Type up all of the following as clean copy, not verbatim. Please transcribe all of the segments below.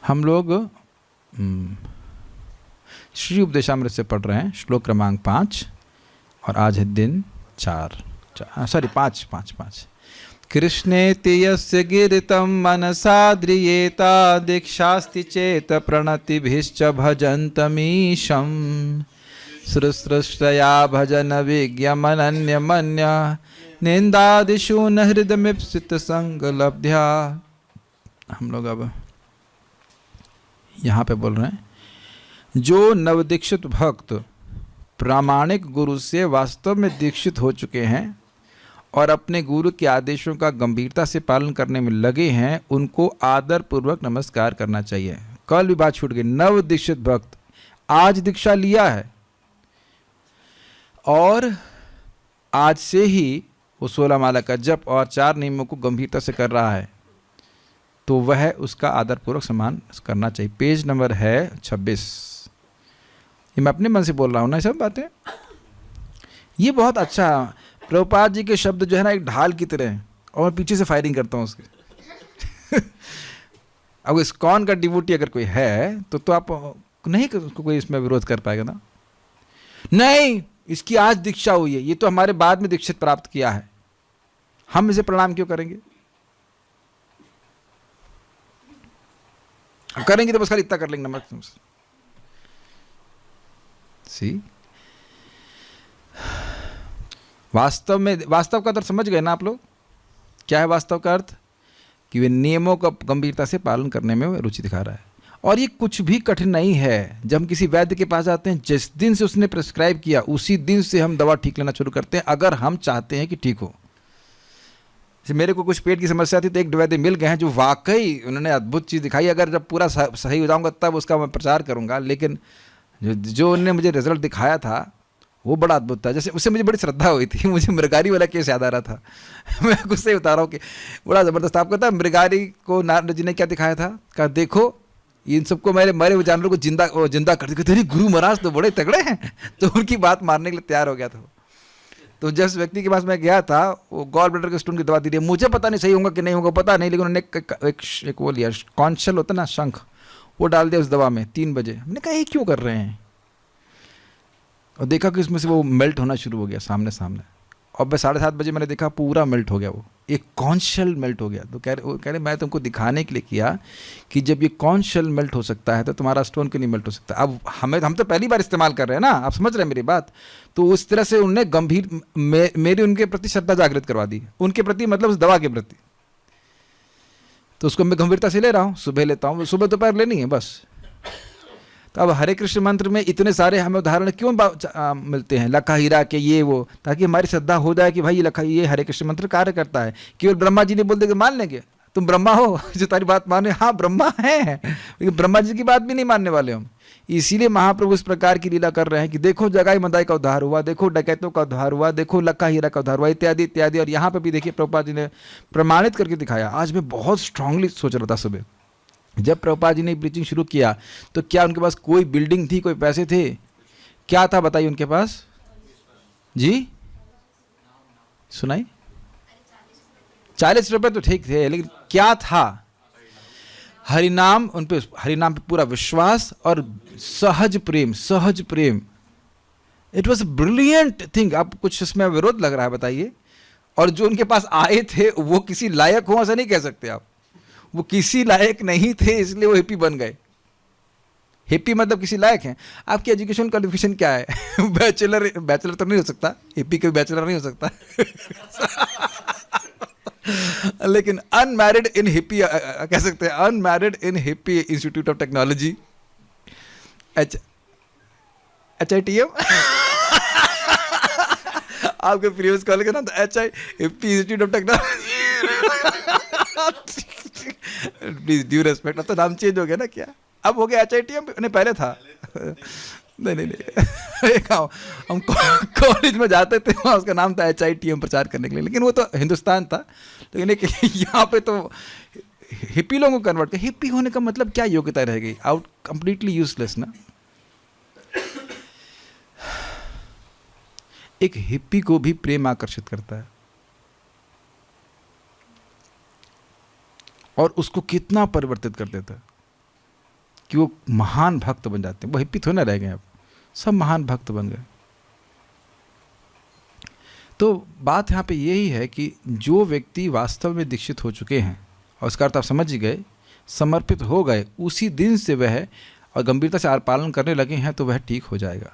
हम लोग श्री उपदेशामृत से पढ़ रहे हैं श्लोक क्रमांक 5 और आज है दिन 5। कृष्णेति यस्य गिरितं मनसा द्रियेता दीक्षास्ति चेत प्रणतिभिश्च भजन्तमीशं सृष्टया भजन विज्ञमनन्यमन्य निंदादिषु न हृदमिप्सित संगलब्ध्या। हम लोग अब यहाँ पे बोल रहे हैं, जो नवदीक्षित भक्त प्रामाणिक गुरु से वास्तव में दीक्षित हो चुके हैं और अपने गुरु के आदेशों का गंभीरता से पालन करने में लगे हैं, उनको आदर पूर्वक नमस्कार करना चाहिए। कल भी बात छूट गई, नवदीक्षित भक्त आज दीक्षा लिया है और आज से ही वो 16 माला का जप और 4 नियमों को गंभीरता से कर रहा है, तो वह उसका आदर पूर्वक सम्मान करना चाहिए। पेज नंबर है 26। ये मैं अपने मन से बोल रहा हूँ ना, ये सब बातें। ये बहुत अच्छा, प्रभुपाद जी के शब्द जो है ना एक ढाल की तरह है और मैं पीछे से फायरिंग करता हूँ उसके। अब इस्कॉन का डिवोटी अगर कोई है तो आप नहीं, कोई इसमें विरोध कर पाएगा ना। नहीं, इसकी आज दीक्षा हुई है, ये तो हमारे बाद में दीक्षित प्राप्त किया है, हम इसे प्रणाम क्यों करेंगे? करेंगे तो बस खाली इतना कर लेंगे, नमक सी। वास्तव का अर्थ समझ गए ना आप लोग? क्या है वास्तव का अर्थ? कि वे नियमों का गंभीरता से पालन करने में रुचि दिखा रहा है। और ये कुछ भी कठिन नहीं है। जब हम किसी वैद्य के पास जाते हैं, जिस दिन से उसने प्रिस्क्राइब किया उसी दिन से हम दवा ठीक लेना शुरू करते हैं, अगर हम चाहते हैं कि ठीक हो। जैसे मेरे को कुछ पेट की समस्या थी तो एक वैद्य मिल गए हैं जो वाकई उन्होंने अद्भुत चीज़ दिखाई। अगर जब पूरा सही हो जाऊंगा तब उसका मैं प्रचार करूंगा, लेकिन जो उन्होंने मुझे रिजल्ट दिखाया था वो बड़ा अद्भुत था। जैसे उससे मुझे बड़ी श्रद्धा हुई थी। मुझे मृगारी वाला केस याद आ रहा था। मैं कुछ से बता रहा हूँ कि बड़ा ज़बरदस्त। आपको पता है मृगारी को नारद जी ने क्या दिखाया था? कहा देखो इन सबको मेरे मरे हुए जानवरों को जिंदा कर दिया। तेरे गुरु महाराज तो बड़े तगड़े हैं। तो उनकी बात मारने के लिए तैयार हो गया था। तो जिस व्यक्ति के पास मैं गया था वो गॉल ब्लैडर के स्टोन की दवा दी रही है। मुझे पता नहीं सही होगा कि नहीं होगा, पता नहीं, लेकिन उन्होंने एक वो लिया, कॉन्शल होता ना, शंख, वो डाल दिया उस दवा में 3 बजे। हमने कहा ये क्यों कर रहे हैं? और देखा कि उसमें से वो मेल्ट होना शुरू हो गया सामने। और मैं 7:30 बजे मैंने देखा पूरा मेल्ट हो गया, वो एक कॉन्शल मेल्ट हो गया। तो कह रहे मैं तुमको दिखाने के लिए किया कि जब ये कॉन्शल मेल्ट हो सकता है तो तुम्हारा स्टोन क्यों नहीं मेल्ट हो सकता। अब हम तो पहली बार इस्तेमाल कर रहे हैं ना, आप समझ रहे हैं मेरी बात। तो उस तरह से उन्होंने गंभीर मेरी उनके प्रति श्रद्धा जागृत करवा दी। उनके प्रति मतलब उस दवा के प्रति। तो उसको मैं गंभीरता से ले रहा हूँ। सुबह लेता हूँ, सुबह दोपहर लेनी है बस। तो अब हरे कृष्ण मंत्र में इतने सारे हमें उदाहरण क्यों मिलते हैं, लखा हीरा के ये वो, ताकि हमारी श्रद्धा हो जाए कि भाई ये हरे कृष्ण मंत्र कार्य करता है। केवल ब्रह्मा जी ने बोल देंगे मान लेंगे, तुम ब्रह्मा हो जो तारी बात माने। हाँ ब्रह्मा है, लेकिन ब्रह्मा जी की बात भी नहीं मानने वाले हम। इसीलिए महाप्रभु इस प्रकार की लीला कर रहे हैं कि देखो जगाई मदाई का उद्धार हुआ, देखो डकैतों का उद्धार हुआ, देखो लक्का हीरा का उद्धार हुआ, इत्यादि इत्यादि। और यहाँ पर भी देखिए प्रभुपाद जी ने प्रमाणित करके दिखाया। आज मैं बहुत स्ट्रांगली सोच रहा था सुबह जब प्रभुपाद जी ने प्रीचिंग शुरू किया, तो क्या उनके पास कोई बिल्डिंग थी, कोई पैसे थे, क्या था बताइए उनके पास जी? सुनाई 40 रुपए तो ठीक थे, लेकिन क्या था? हरिनाम, उन पे हरिनाम पे पूरा विश्वास और सहज प्रेम। It was brilliant thing. आप कुछ इसमें विरोध लग रहा है बताइए? और जो उनके पास आए थे वो किसी लायक हो ऐसा नहीं कह सकते आप। वो किसी लायक नहीं थे, इसलिए वो हिप्पी बन गए। हिप्पी मतलब किसी लायक हैं? आपकी एजुकेशन क्वालिफिकेशन क्या है? बैचलर तो नहीं हो सकता, हिप्पी का बैचलर नहीं हो सकता। लेकिन अनमैरिड इन हिप्पी कह सकते हैं, unmarried in hippie institute of technology, HITM। आपके प्रीवियस कॉलेज का नाम था hippie institute of technology. Please due respect. अब तो नाम चेंज हो गया ना, क्या अब हो गया HITM? नहीं पहले था। नहीं हम कॉलेज में जाते थे, वहाँ उसका नाम था HITM प्रचार करने के लिए, लेकिन वो तो हिंदुस्तान था। लेकिन यहाँ पे तो हिप्पी लोगों को कन्वर्ट कर। हिप्पी होने का मतलब क्या योग्यता रह गई? आउट कंप्लीटली यूजलेस ना। एक हिप्पी को भी प्रेम आकर्षित करता है और उसको कितना परिवर्तित कर देता है। कि वो महान भक्त बन जाते हैं। वो हिप्पी थोड़ी ना रह गए, अब सब महान भक्त बन गए। तो बात यहाँ पे यही है कि जो व्यक्ति वास्तव में दीक्षित हो चुके हैं, और उसका अर्थ आप समझ ही गए, समर्पित हो गए, उसी दिन से वह और गंभीरता से आर पालन करने लगे हैं, तो वह ठीक हो जाएगा।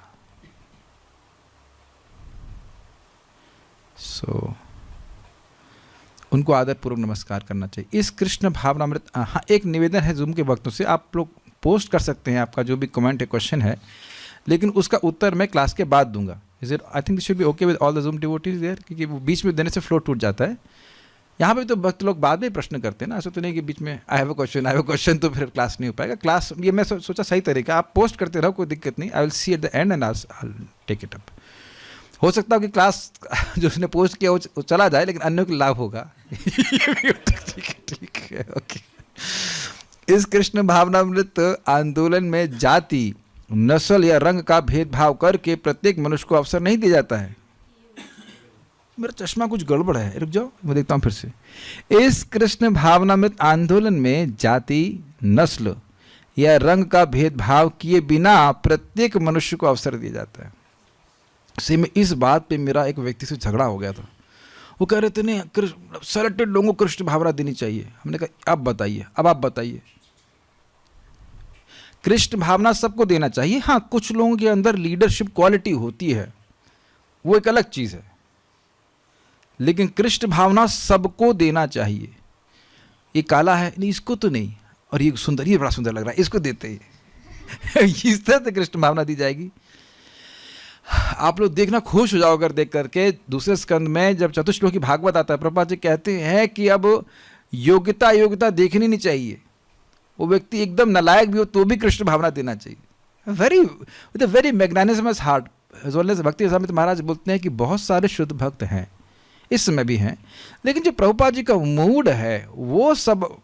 उनको आदरपूर्वक नमस्कार करना चाहिए। इस कृष्ण भावनामृत, हाँ एक निवेदन है जूम के वक्तों से, आप लोग पोस्ट कर सकते हैं आपका जो भी कमेंट है, क्वेश्चन है, लेकिन उसका उत्तर मैं क्लास के बाद दूंगा। Is it, I think this should be okay with all the Zoom devotees there, क्योंकि वो बीच में देने से फ्लो टूट जाता है। यहाँ पे तो भक्त लोग बाद में प्रश्न करते हैं ना, ऐसा तो नहीं कि बीच में आई हैव अ क्वेश्चन तो फिर क्लास नहीं हो पाएगा। क्लास ये मैं सोचा सही तरीका, आप पोस्ट करते रहो, कोई दिक्कत नहीं। I will see at the end and I take it up. हो सकता है कि क्लास जो उसने पोस्ट किया वो चला जाए, लेकिन अन्यों को लाभ होगा। ठीक है, ओके। इस कृष्ण भावनामृत आंदोलन में जाति, नस्ल या रंग का भेदभाव करके प्रत्येक मनुष्य को अवसर नहीं दिया जाता है। मेरा चश्मा कुछ गड़बड़ है, रुक जाओ मैं देखता हूँ फिर से। इस कृष्ण भावनामृत आंदोलन में जाति, नस्ल या रंग का भेदभाव किए बिना प्रत्येक मनुष्य को अवसर दिया जाता है। से में इस बात पे मेरा एक व्यक्ति से झगड़ा हो गया था। वो कह रहे थे नहीं, सेलेक्टेड लोगों को कृष्ण भावना देनी चाहिए। हमने कहा अब बताइए, अब आप बताइए। कृष्ण भावना सबको देना चाहिए, हाँ कुछ लोगों के अंदर लीडरशिप क्वालिटी होती है, वो एक अलग चीज़ है, लेकिन कृष्ण भावना सबको देना चाहिए। ये काला है, नहीं इसको तो नहीं, और ये सुंदर, ये बड़ा सुंदर लग रहा है, इसको देते हैं। इस तरह से कृष्ण भावना दी जाएगी। आप लोग देखना, खुश हो जाओ अगर देख करके। दूसरे स्कंद में जब चतुश्लोकी भागवत आता है, प्रभुपाद जी कहते हैं कि अब योग्यता देखनी नहीं चाहिए, वो व्यक्ति एकदम नालायक भी हो तो भी कृष्ण भावना देना चाहिए। With a very magnanimous heart. भक्ति स्वामी महाराज बोलते हैं कि बहुत सारे शुद्ध भक्त हैं, इस समय भी हैं, लेकिन जो प्रभुपाद जी का मूड है वो सब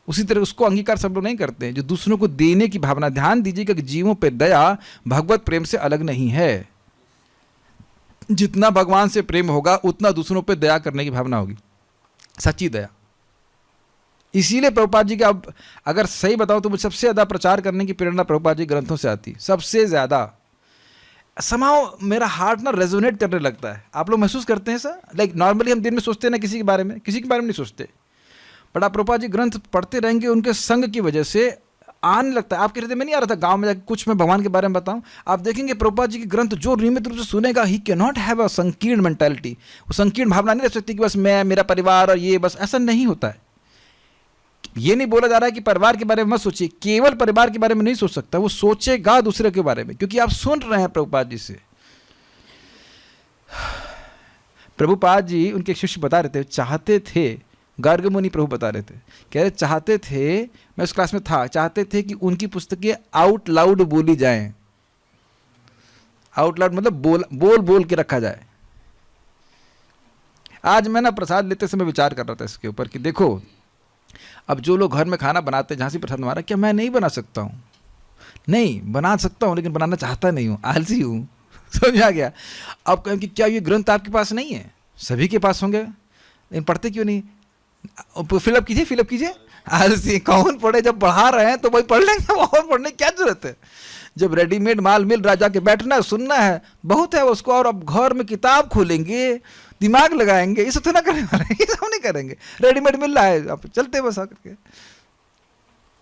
उसी तरह, उसको अंगीकार सब लोग नहीं करते हैं। जो दूसरों को देने की भावना, ध्यान दीजिएगा कि जीवों पे दया भगवत प्रेम से अलग नहीं है। जितना भगवान से प्रेम होगा उतना दूसरों पे दया करने की भावना होगी, सच्ची दया। इसीलिए प्रभुपाद जी का, अब अगर सही बताओ तो मुझे सबसे ज़्यादा प्रचार करने की प्रेरणा प्रभुपाद जी ग्रंथों से आती, सबसे ज़्यादा। समाओ मेरा हार्ट ना रेजोनेट करने लगता है। आप लोग महसूस करते हैं सर? लाइक नॉर्मली हम दिन में सोचते हैं ना किसी के बारे में नहीं सोचते, बट आप प्रभुपाद जी ग्रंथ पढ़ते रहेंगे, उनके संग की वजह से आने लगता है। आपके हृदय में नहीं आ रहा था गांव में जाकर कुछ मैं भगवान के बारे में बताऊं, आप देखेंगे प्रभुपाद जी के ग्रंथ जो नियमित रूप से सुनेगा, he can not have a संकीर्ण मेंटालिटी। वो संकीर्ण भावना नहीं रह सकती कि बस मैं, मेरा परिवार और ये बस, ऐसा नहीं होता है। ये नहीं बोला जा रहा है कि परिवार के बारे में मत सोचिए, केवल परिवार के बारे में नहीं सोच सकता, वो सोचेगा दूसरे के बारे में, क्योंकि आप सुन रहे हैं प्रभुपाद जी से। प्रभुपाद जी, उनके शिष्य बता रहे थे, चाहते थे, गर्ग मुनि प्रभु बता रहे थे, कह रहे चाहते थे, मैं उस क्लास में था, चाहते थे कि उनकी पुस्तकें आउट लाउड बोली जाएं। आउट लाउड मतलब बोल के रखा जाए। आज मैं ना प्रसाद लेते समय विचार कर रहा था इसके ऊपर कि देखो, अब जो लोग घर में खाना बनाते हैं, झांसी प्रसाद हमारा, क्या मैं नहीं बना सकता हूँ? नहीं, बना सकता हूँ, लेकिन बनाना चाहता नहीं हूँ, आलसी हूँ। समझ आ गया? अब कहें कि क्या ये ग्रंथ आपके पास नहीं है? सभी के पास होंगे, लेकिन पढ़ते क्यों नहीं? फिलअप कीजिए। आलसी कौन पढ़े? जब पढ़ा रहे हैं तो भाई पढ़ लेंगे, और पढ़ने की क्या जरूरत है? जब रेडीमेड माल मिल रहा, जाके बैठना है, सुनना है, बहुत है उसको। और अब घर में किताब खोलेंगे, दिमाग लगाएंगे, ये सब तो ना करने वाले, ये सब नहीं करेंगे। रेडीमेड मिल रहा है, आप चलते बस आकर के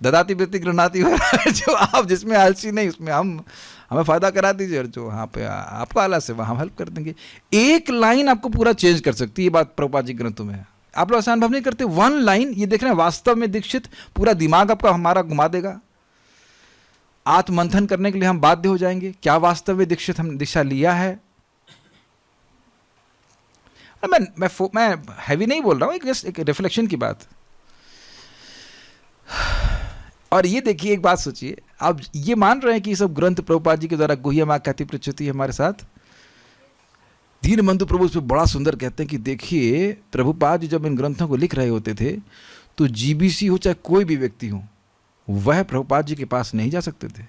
ददाती वृत्ति गृहणाती हो रहा है। जो आप जिसमें आलसी नहीं, उसमें हमें फायदा करा दीजिए, और जो वहाँ पे आपको आलस है वहाँ हम हेल्प कर देंगे। एक लाइन आपको पूरा चेंज कर सकती है, ये बात प्रभुपाद जी ग्रंथों में है। आप लोग आसान भाव नहीं करते, वन लाइन, ये देख रहे हैं वास्तव में दीक्षित, पूरा दिमाग आपका हमारा घुमा देगा। आत्ममंथन करने के लिए हम बाध्य हो जाएंगे, क्या वास्तव में दीक्षित हम दीक्षा लिया है? मैं हैवी नहीं बोल रहा हूँ, एक रिफ्लेक्शन की बात। और ये देखिए, एक बात सोचिए, आप ये मान रहे हैं कि ये सब ग्रंथ प्रभुपाद जी के द्वारा गुह्यमा कहती प्रच्युति हमारे साथ। दीनबंधु प्रभु उस पर बड़ा सुंदर कहते हैं कि देखिए, प्रभुपाद जी जब इन ग्रंथों को लिख रहे होते थे तो जीबीसी हो चाहे कोई भी व्यक्ति हो, वह प्रभुपाद जी के पास नहीं जा सकते थे।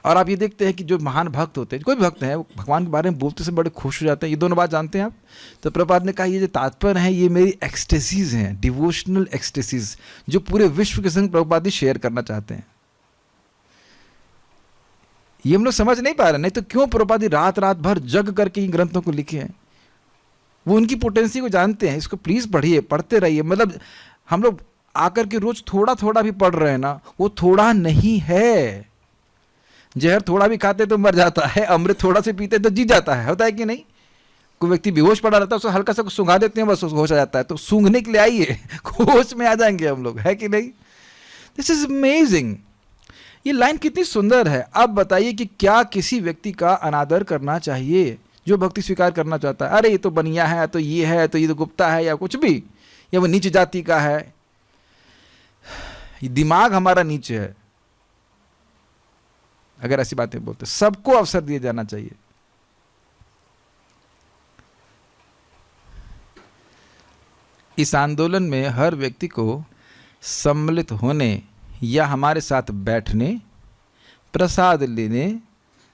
और आप ये देखते हैं कि जो महान भक्त होते हैं, कोई भी भक्त हैं, वो भगवान के बारे में बोलते से बड़े खुश हो जाते हैं। ये दोनों बात जानते हैं आप? तो प्रभुपाद ने कहा ये जो तात्पर्य है ये मेरी एक्सटेसीज हैं, डिवोशनल एक्सटेसीज, जो पूरे विश्व के संग प्रभुपाद जी शेयर करना चाहते हैं। ये हम लोग समझ नहीं पा रहे, नहीं तो क्यों प्रभुपाद जी रात रात भर जग करके इन ग्रंथों को लिखे हैं। वो उनकी पोटेंसी को जानते हैं। इसको प्लीज पढ़िए, पढ़ते रहिए। मतलब हम लोग आकर के रोज थोड़ा थोड़ा भी पढ़ रहे हैं ना, वो थोड़ा नहीं है। जहर थोड़ा भी खाते तो मर जाता है, अमृत थोड़ा से पीते तो जी जाता है। होता है कि नहीं? कोई व्यक्ति बेहोश पड़ा रहता है, उसको हल्का सा सूंघा देते हैं, बस उसको होश आ जाता है। तो सूंघने के लिए आइए, होश में आ जाएंगे हम लोग, है कि नहीं? This is amazing. ये लाइन कितनी सुंदर है। अब बताइए कि क्या किसी व्यक्ति का अनादर करना चाहिए जो भक्ति स्वीकार करना चाहता है? अरे ये तो बनिया है, तो ये है, तो ये तो गुप्ता है, या कुछ भी, या वो नीच जाति का है। ये दिमाग हमारा नीचे है अगर ऐसी बातें बोलते। सबको अवसर दिया जाना चाहिए। इस आंदोलन में हर व्यक्ति को सम्मिलित होने या हमारे साथ बैठने, प्रसाद लेने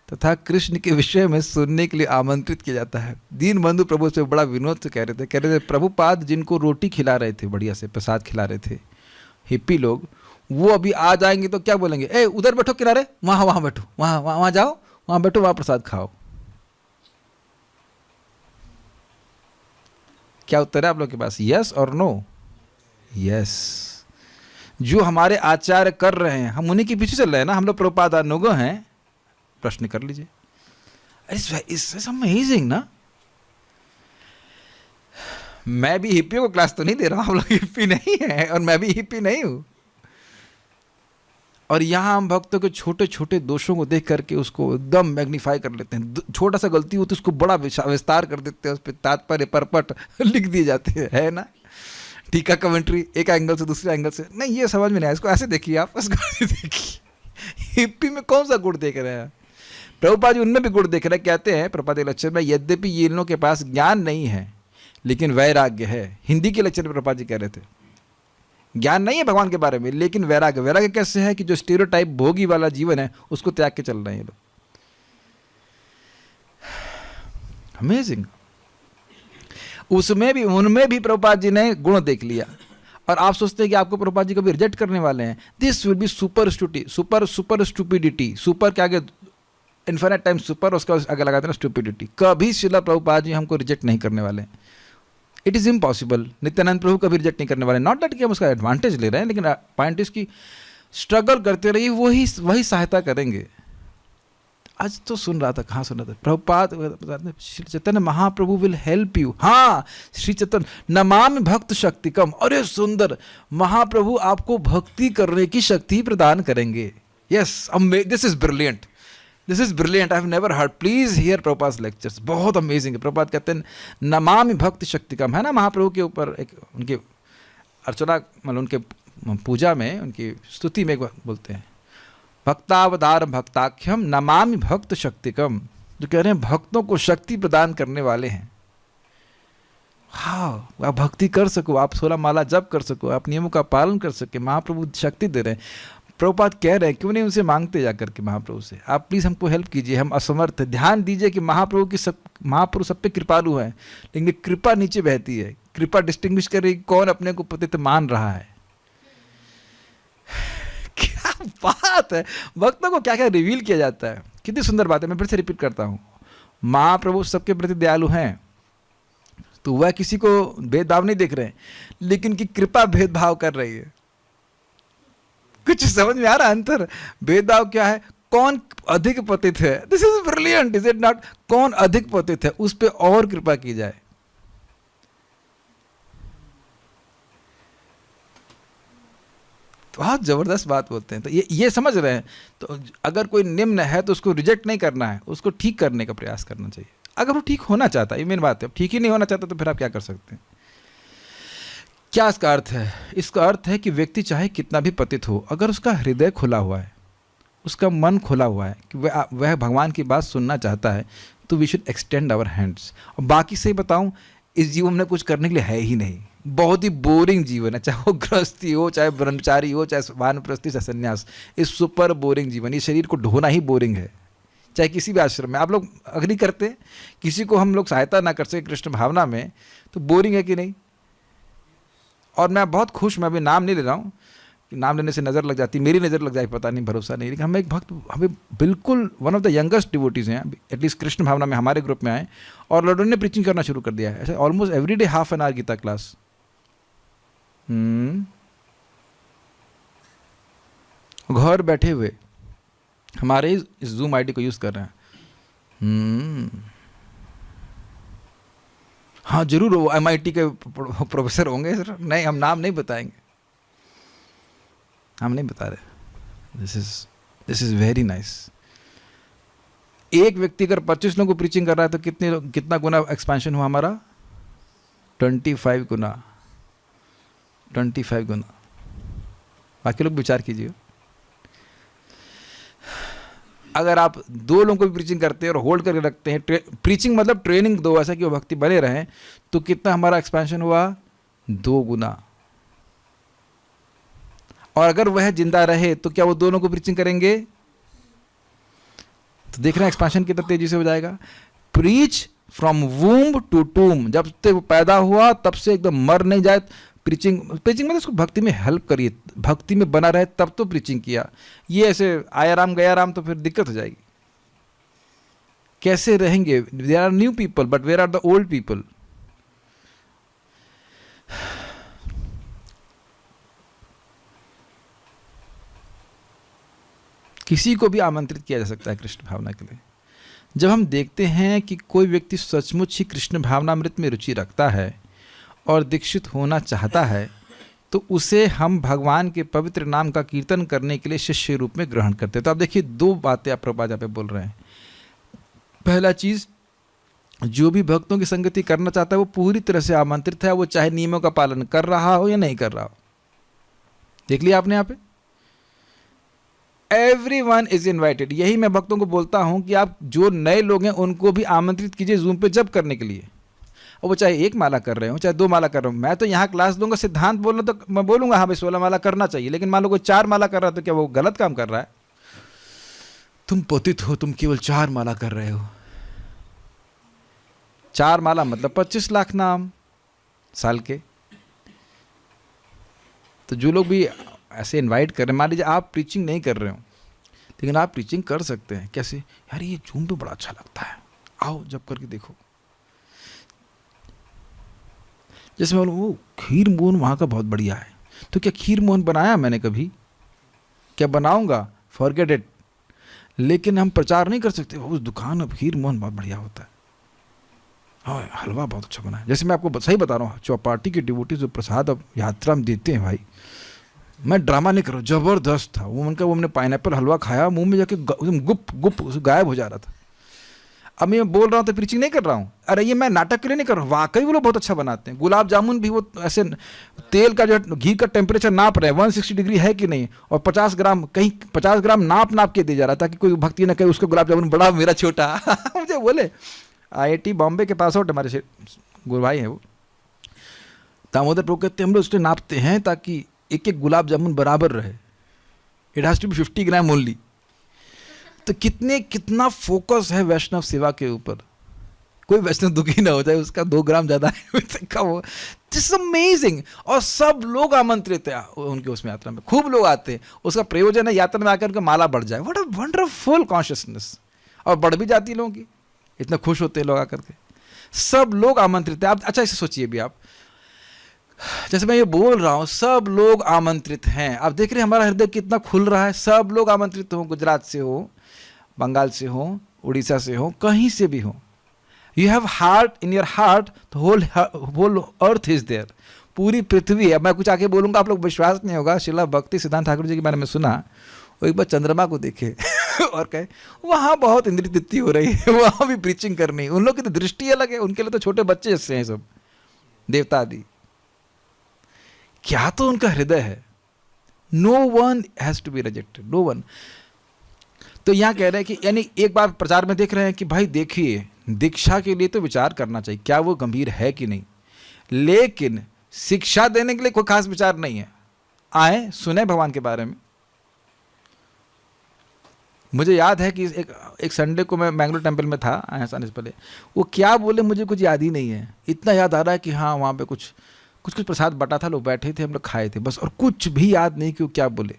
तथा कृष्ण के विषय में सुनने के लिए आमंत्रित किया जाता है। दीनबंधु प्रभु से बड़ा विनोद से कह रहे थे प्रभुपाद जिनको रोटी खिला रहे थे, बढ़िया से प्रसाद खिला रहे थे, हिप्पी लोग, वो अभी आ जाएंगे तो क्या बोलेंगे? ए उधर बैठो किनारे, वहाँ बैठो, वहाँ जाओ, वहाँ बैठो, वहाँ प्रसाद खाओ। क्या उत्तर है आप लोग के पास? यस और नो? यस। जो हमारे आचार्य कर रहे हैं हम उन्हीं के पीछे चल रहे हैं ना। हम लोग प्रभुपाद अनुगो हैं। प्रश्न कर लीजिए। इट्स अमेजिंग ना। मैं भी हिप्पियों को क्लास तो नहीं दे रहा हूं, हम लोग हिप्पी नहीं है और मैं भी हिप्पी नहीं हूं। और यहां हम भक्तों के छोटे छोटे दोषों को देख करके उसको एकदम मैग्नीफाई कर लेते हैं। छोटा सा गलती होती है उसको बड़ा विस्तार कर देते हैं, उस पर तात्पर्य परपट लिख दिए जाते हैं, है ना? टीका कमेंट्री एक एंगल से दूसरे एंगल से। नहीं, ये समझ में नहीं आया, इसको ऐसे देखिए, आप इसको ऐसे देखिए। हिप्पी में कौन सा गुण देख रहे हैं? प्रभुपाद जी उनमें भी गुण देख रहे हैं। कहते हैं प्रभुपाद के लेक्चर में, यद्यपि ये लोगों के पास ज्ञान नहीं है लेकिन वैराग्य है। हिंदी के लेक्चर में प्रभुपाद जी कह रहे थे ज्ञान नहीं है भगवान के बारे में लेकिन वैराग्य। वैराग्य कैसे है? कि जो स्टीरियोटाइप भोगी वाला जीवन है उसको त्याग के चल रहे हैं ये लोग। अमेजिंग। उसमें भी, उनमें भी प्रभुपाद जी ने गुण देख लिया। और आप सोचते हैं कि आपको प्रभुपाद जी कभी रिजेक्ट करने वाले हैं? This will be super stupidity. Super के आगे इन्फिनिट टाइम सुपर, उसका आगे लगाते हैं स्टूपिडिटी। कभी श्रील प्रभुपाद जी हमको रिजेक्ट नहीं करने वाले। It is impossible. Nityananda Prabhu कभी रिजेक्ट नहीं करने वाले। नॉट दैट कि हम उसका एडवांटेज ले रहे हैं, लेकिन पॉइंट इज की स्ट्रगल करते रहिए, वही सहायता करेंगे। आज तो सुन रहा था, कहाँ सुन रहा था? Prabhupada Shri Chaitanya Mahaprabhu will help you. हाँ, श्री चैतन्य नमामि भक्त शक्तिकम। अरे सुंदर, महाप्रभु आपको भक्ति करने की शक्ति प्रदान करेंगे। Yes, this is brilliant, this is brilliant, I have never heard. Please here Prabhupada lectures, बहुत अमेजिंग है। प्रभुपाद कहते हैं नमामि भक्त शक्तिकम, है ना? महाप्रभु के ऊपर एक उनकी अर्चना, मतलब उनके पूजा में, उनकी स्तुति में बोलते हैं भक्तावतार भक्ताख्यम नमामि भक्त शक्तिकम, जो कह रहे हैं भक्तों को शक्ति प्रदान करने वाले हैं। हाँ, आप भक्ति कर सको, आप 16 माला जप कर सको, आप नियमों का पालन कर सके, महाप्रभु शक्ति दे रहे हैं। प्रभुपाद कह रहे हैं क्यों नहीं उनसे मांगते जाकर के महाप्रभु से, आप प्लीज़ हमको हेल्प कीजिए, हम असमर्थ हैं। ध्यान दीजिए कि महाप्रभु सब पे कृपालु है, लेकिन कृपा नीचे बहती है। कृपा डिस्टिंग्विश कर रही कौन अपने को पतित मान रहा है। क्या बात है, भक्तों को क्या क्या रिवील किया जाता है। कितनी सुंदर बात है। मैं फिर से रिपीट करता हूँ, महाप्रभु सबके प्रति दयालु हैं, तो वह किसी को भेदभाव नहीं देख रहे हैं, लेकिन की कृपा भेदभाव कर रही है। कुछ समझ में आ रहा है अंतर? भेदभाव क्या है? कौन अधिक पतित है। This is brilliant, is it not? कौन अधिक पतित है उस पर और कृपा की जाए। बहुत जबरदस्त बात बोलते हैं। तो ये समझ रहे हैं। तो अगर कोई निम्न है तो उसको रिजेक्ट नहीं करना है, उसको ठीक करने का प्रयास करना चाहिए। अगर वो ठीक होना चाहता है, ये मेन बात है। ठीक ही नहीं होना चाहता तो फिर आप क्या कर सकते हैं? क्या इसका अर्थ है? इसका अर्थ है कि व्यक्ति चाहे कितना भी पतित हो, अगर उसका हृदय खुला हुआ है, उसका मन खुला हुआ है कि वह भगवान की बात सुनना चाहता है, तो we should extend our hands. और बाकी से बताऊं, इस जीवन में कुछ करने के लिए है ही नहीं। बहुत ही बोरिंग जीवन है, चाहे वो गृहस्थी हो, चाहे ब्रह्मचारी हो, चाहे वानप्रस्थी, चाहे संन्यास। इस सुपर बोरिंग जीवन, ये शरीर को ढोना ही बोरिंग है। चाहे किसी भी आश्रम में आप लोग अग्री करते हैं, किसी को हम लोग सहायता ना कर सके कृष्ण भावना में, तो बोरिंग है कि नहीं। और मैं बहुत खुश, मैं अभी नाम नहीं ले रहा हूँ, नाम लेने से नज़र लग जाती, मेरी नज़र लग जाए पता नहीं, भरोसा नहीं, लेकिन हम एक भक्त, हमें बिल्कुल one of the youngest devotees हैं, एटलीस्ट कृष्ण भावना में हमारे ग्रुप में आए, और लड़ों ने प्रीचिंग करना शुरू कर दिया है। ऐसे almost every day half an hour Gita class. घर बैठे हुए हमारे इस जूम आईडी को यूज़ कर रहे हैं। हाँ जरूर, वो MIT के प्रोफेसर होंगे सर, नहीं हम नाम नहीं बताएंगे, हम नहीं बता रहे। This is very nice. एक व्यक्ति अगर 25 लोगों को प्रीचिंग कर रहा है तो कितना गुना एक्सपेंशन हुआ हमारा? 25 गुना, 25 गुना। बाकी लोग विचार कीजिए, अगर आप 2 लोगों को भी प्रीचिंग करते हैं और होल्ड करके रखते हैं, प्रीचिंग मतलब ट्रेनिंग दो, ऐसा कि वो भक्ति बने रहें, तो कितना हमारा एक्सपेंशन हुआ? 2 गुना। और अगर वह जिंदा रहे तो क्या वो दोनों को प्रीचिंग करेंगे? तो देख रहे हैं एक्सपेंशन कितना तेजी से हो जाएगा। प्रीच फ्रॉम वूम्ब टू टूम, जब से वो पैदा हुआ तब से एकदम मर नहीं जाए। प्रीचिंग मतलब उसको भक्ति में हेल्प करिए, भक्ति में बना रहे, तब तो प्रीचिंग किया। ये ऐसे आया राम गया राम तो फिर दिक्कत हो जाएगी। कैसे रहेंगे? There are new people but where are the old people? किसी को भी आमंत्रित किया जा सकता है कृष्ण भावना के लिए। जब हम देखते हैं कि कोई व्यक्ति सचमुच ही कृष्ण भावनामृत में रुचि रखता है और दीक्षित होना चाहता है, तो उसे हम भगवान के पवित्र नाम का कीर्तन करने के लिए शिष्य रूप में ग्रहण करते हैं। तो आप देखिए 2 बातें आप प्रभुपाद यहाँ पे बोल रहे हैं। पहला चीज़, जो भी भक्तों की संगति करना चाहता है वो पूरी तरह से आमंत्रित है, वो चाहे नियमों का पालन कर रहा हो या नहीं कर रहा हो। देख लिया आपने यहाँ पे, एवरीवन इज इनवाइटेड। यही मैं भक्तों को बोलता हूं कि आप जो नए लोग हैं उनको भी आमंत्रित कीजिए जूम पे जप करने के लिए। और वो चाहे 1 माला कर रहे हो, चाहे 2 माला कर रहे हो। मैं तो यहाँ क्लास दूंगा, सिद्धांत बोलना तो मैं बोलूंगा हाँ भाई 16 माला करना चाहिए, लेकिन मान लो कोई 4 माला कर रहा है तो क्या वो गलत काम कर रहा है? तुम पतित हो, तुम केवल 4 माला कर रहे हो। 4 माला मतलब 25 लाख नाम साल के। तो जो लोग भी ऐसे इनवाइट कर रहे हैं, मान लीजिए आप प्रीचिंग नहीं कर रहे हो लेकिन आप प्रीचिंग कर सकते हैं। कैसे? यार ये जूम पे बड़ा अच्छा लगता है, आओ जब करके देखो। जैसे मैं बोलूँ वो खीर मोहन वहाँ का बहुत बढ़िया है, तो क्या खीर मोहन बनाया मैंने कभी? क्या बनाऊंगा? Forget it. लेकिन हम प्रचार नहीं कर सकते उस दुकान अब खीर मोहन बहुत बढ़िया होता है, हाँ हलवा बहुत अच्छा बना है। जैसे मैं आपको सही बता रहा हूँ, चौपाटी के डिवोटी जो प्रसाद अब यात्रा में देते हैं भाई, मैं ड्रामा नहीं कर रहा हूँ, जबरदस्त था वो। उनका वो हमने पाइनएप्पल हलवा खाया, मुंह में जाके गुप गुप गायब हो जा रहा था। अब मैं बोल रहा हूँ तो प्रीचिंग नहीं कर रहा हूँ, अरे ये मैं नाटक के लिए नहीं कर रहा हूँ, वाकई वो लोग बहुत अच्छा बनाते हैं। गुलाब जामुन भी वो ऐसे तेल का जो घी का टेम्परेचर नाप रहे हैं 160 डिग्री है कि नहीं, और 50 ग्राम कहीं 50 ग्राम नाप के दे जा रहा था कि कोई भक्ति न कहे उसका गुलाब जामुन बड़ा मेरा छोटा। मुझे बोले IIT बॉम्बे के पास आउट हमारे गुरु भाई हैं वो दामोदर प्रभु, कहते हम लोग उससे नापते हैं ताकि एक गुलाब जामुन बराबर रहे, it has to be 50 gram only. तो कितना फोकस है वैष्णव सेवा के ऊपर। कोई वैष्णव दुखी ना हो जाए उसका 2 ग्राम ज़्यादा है वो। This amazing. और सब लोग आमंत्रित हैं उनके उसमें यात्रा में, खूब लोग आते हैं। उसका प्रयोजन है यात्रा में आकर उनका माला बढ़ जाए। What a wonderful consciousness. और बढ़ भी जाती है लोगों की, इतना खुश होते हैं लोग आकर के। सब लोग आमंत्रित हैं। आप अच्छा इसे सोचिए भी आप, जैसे मैं ये बोल रहा हूँ सब लोग आमंत्रित हैं। आप देख रहे हैं हमारा हृदय कितना खुल रहा है। सब लोग आमंत्रित हो, गुजरात से हो, बंगाल से हो, उड़ीसा से हो, कहीं से भी हो। You have heart in your heart, whole earth is there. पूरी पृथ्वी। अब मैं कुछ आके बोलूँगा आप लोग विश्वास नहीं होगा। श्रीला भक्ति सिद्धांत ठाकुर जी के बारे में सुना, वो एक बार चंद्रमा को देखे और कहे वहाँ बहुत इंद्रिय तृप्ति हो रही है, वहाँ भी प्रीचिंग करनी। उन लोग की तो दृष्टि अलग है, उनके लिए तो छोटे बच्चे जैसे हैं सब देवता आदि। क्या तो उनका हृदय है। No one has to be rejected, no one. तो यहां कह रहे हैं कि यानी एक बार प्रचार में देख रहे हैं कि भाई देखिए दीक्षा के लिए तो विचार करना चाहिए क्या वो गंभीर है कि नहीं, लेकिन शिक्षा देने के लिए कोई खास विचार नहीं है। आए सुने भगवान के बारे में। मुझे याद है कि एक संडे को मैं मैंगलोर टेम्पल में था आने से पहले, वो क्या बोले मुझे कुछ याद ही नहीं है। इतना याद आ रहा है कि हाँ वहाँ पे कुछ प्रसाद बटा था, लोग बैठे थे, हम लोग खाए थे बस, और कुछ भी याद नहीं कि वो क्या बोले।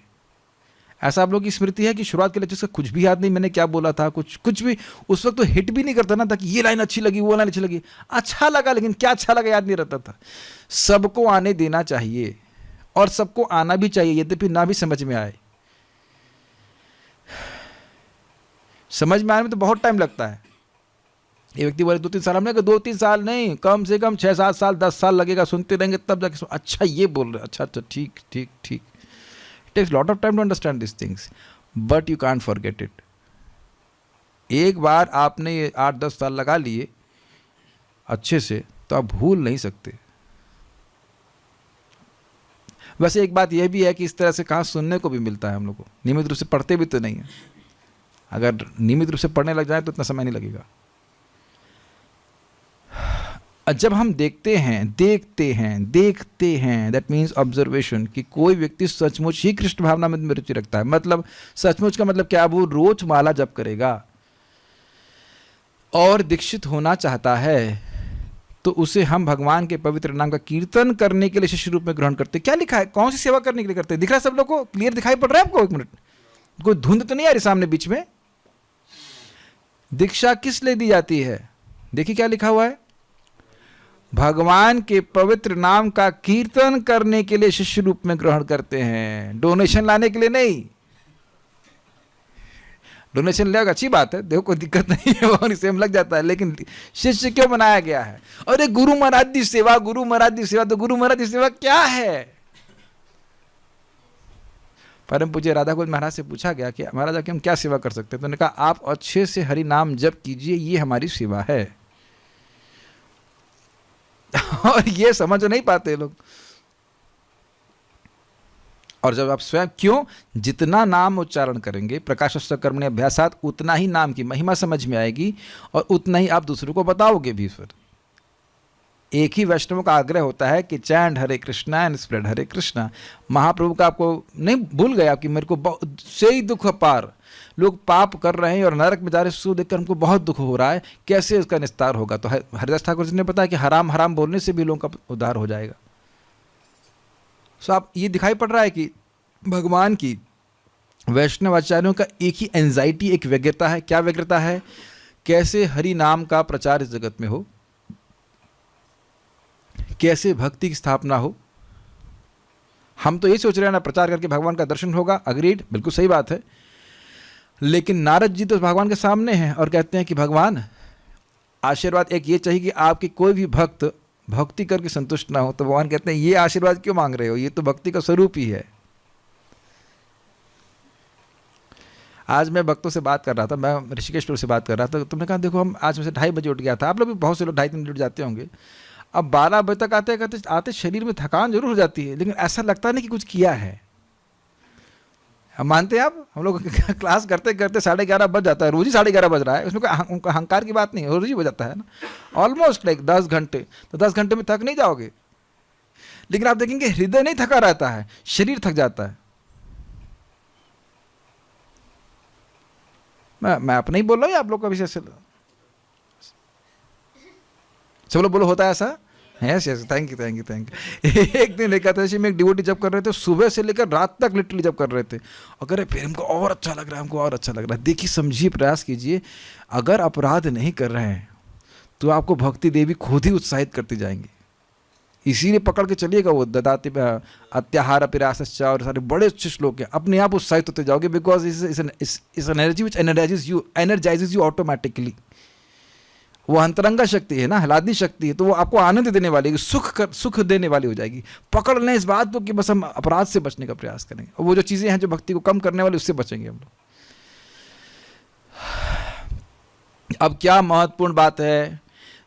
ऐसा आप लोगों की स्मृति है कि शुरुआत के लिए जिसका कुछ भी याद नहीं मैंने क्या बोला था, कुछ भी उस वक्त तो हिट भी नहीं करता ना था कि ये लाइन अच्छी लगी, वो लाइन अच्छी लगी, अच्छा लगा लेकिन क्या अच्छा लगा याद नहीं रहता था। सबको आने देना चाहिए और सबको आना भी चाहिए, यद्यपि ना भी समझ में आए। समझ में आने में तो बहुत टाइम लगता है। ये व्यक्ति बोले 2-3 साल, हमने कहा 2-3 साल नहीं, कम से कम 6-7 साल 10 साल लगेगा, सुनते रहेंगे तब जाके अच्छा ये बोल रहे, अच्छा अच्छा ठीक ठीक ठीक। It takes lot of time to understand this things but you can't forget it. एक बार आपने ये 8-10 साल लगा लिए अच्छे से तो आप भूल नहीं सकते। वैसे एक बात यह भी है कि इस तरह से कहाँ सुनने को भी मिलता है हम लोग को, नियमित रूप से पढ़ते भी तो नहीं है। अगर नियमित रूप से पढ़ने लग जाए तो इतना समय नहीं लगेगा। जब हम देखते हैं दैट मीन्स ऑब्जर्वेशन, कि कोई व्यक्ति सचमुच ही कृष्ण भावना में रुचि रखता है, मतलब सचमुच का मतलब क्या, वो रोज माला जप करेगा और दीक्षित होना चाहता है, तो उसे हम भगवान के पवित्र नाम का कीर्तन करने के लिए शिष्य रूप में ग्रहण करते। क्या लिखा है, कौन सी सेवा करने के लिए करते हैं? दिख रहा है सब लोग को? क्लियर दिखाई पड़ रहा है आपको? एक मिनट, कोई धुंध तो नहीं आ रही सामने बीच में? दीक्षा किस लिए दी जाती है? देखिए क्या लिखा हुआ है, भगवान के पवित्र नाम का कीर्तन करने के लिए शिष्य रूप में ग्रहण करते हैं, डोनेशन लाने के लिए नहीं। डोनेशन लेगा अच्छी बात है, देखो कोई दिक्कत नहीं है, और इसे हम लग जाता है, लेकिन शिष्य क्यों बनाया गया है? अरे गुरु महाराज की सेवा, गुरु महाराज की सेवा, तो गुरु महाराज की सेवा क्या है? परम पूज्य राधा गोविंद महाराज से पूछा गया कि महाराज कि हम क्या सेवा कर सकते हैं? तो उन्होंने कहा आप अच्छे से हरि नाम जप कीजिए, ये हमारी सेवा है। और ये समझ नहीं पाते लोग। और जब आप स्वयं, क्यों, जितना नाम उच्चारण करेंगे प्रकाशस्य कर्मणि अभ्यासात, उतना ही नाम की महिमा समझ में आएगी और उतना ही आप दूसरों को बताओगे भी। फिर एक ही वैष्णव का आग्रह होता है कि chant Hare Krishna and spread Hare Krishna. Mahaprabhu का आपको नहीं भूल गया कि मेरे को से ही दुख पार, लोग पाप कर रहे हैं और नरक में जा रहे, सो देखकर हमको बहुत दुख हो रहा है, कैसे इसका निस्तार होगा? तो हरिदास ठाकुर जी ने बताया कि हराम हराम बोलने से भी लोगों का उद्धार हो जाएगा। सो आप ये दिखाई पड़ रहा है कि भगवान की वैष्णव आचार्यों का एक ही एंजाइटी, एक व्यग्रता है। क्या व्यग्रता है? कैसे हरि नाम का प्रचार इस जगत में हो, कैसे भक्ति की स्थापना हो। हम तो ये सोच रहे हैं ना प्रचार करके भगवान का दर्शन होगा, अग्रीड, बिल्कुल सही बात है। लेकिन नारद जी तो भगवान के सामने हैं और कहते हैं कि भगवान आशीर्वाद एक ये चाहिए कि आपकी कोई भी भक्त भक्ति करके संतुष्ट ना हो। तो भगवान कहते हैं ये आशीर्वाद क्यों मांग रहे हो, ये तो भक्ति का स्वरूप ही है। आज मैं भक्तों से बात कर रहा था, मैं ऋषिकेश से बात कर रहा था, तुमने कहा देखो हम आज में से 2:30 बजे उठ गया था, आप लोग भी बहुत से लोग 2:30-3 बजे उठ जाते होंगे। अब 12 बजे तक आते शरीर में थकान जरूर हो जाती है, लेकिन ऐसा लगता नहीं कि कुछ किया है। हम मानते हैं आप, हम लोग क्लास करते करते 11:30 बज जाता है, रोज ही 11:30 बज रहा है, उसमें कोई अहंकार की बात नहीं है, रोज ही हो जाता है ना, ऑलमोस्ट लाइक 10 घंटे। तो 10 घंटे में थक नहीं जाओगे, लेकिन आप देखेंगे हृदय नहीं थका रहता है, शरीर थक जाता है। मैं अपना ही बोल रहा हूँ या आप लोग का विषय से? सब लोग बोलो होता है ऐसा? Yes yes, thank you. एक दिन एकादशी में एक डिवोटी जब कर रहे थे, सुबह से लेकर रात तक लिटरली जब कर रहे थे, और कह रहे फिर हमको और अच्छा लग रहा है, हमको और अच्छा लग रहा है। देखिए समझिए, प्रयास कीजिए, अगर अपराध नहीं कर रहे हैं तो आपको भक्ति देवी खुद ही उत्साहित करती जाएंगी। इसीलिए पकड़ के चलिएगा वो ददाति अत्याहार पिरासश्च और सारे बड़े अच्छे श्लोक हैं, अपने आप उत्साहित होते जाओगे, बिकॉज इस एनर्जी विच एनर्जाइजेज यू ऑटोमेटिकली। वो अंतरंगा शक्ति है ना, हलादनी शक्ति है, तो वो आपको आनंद देने वाली है, सुख देने वाली हो जाएगी। पकड़ लें इस बात को कि बस हम अपराध से बचने का प्रयास करेंगे, और वो जो चीज़ें हैं जो भक्ति को कम करने वाली, उससे बचेंगे हम लोग। अब क्या महत्वपूर्ण बात है,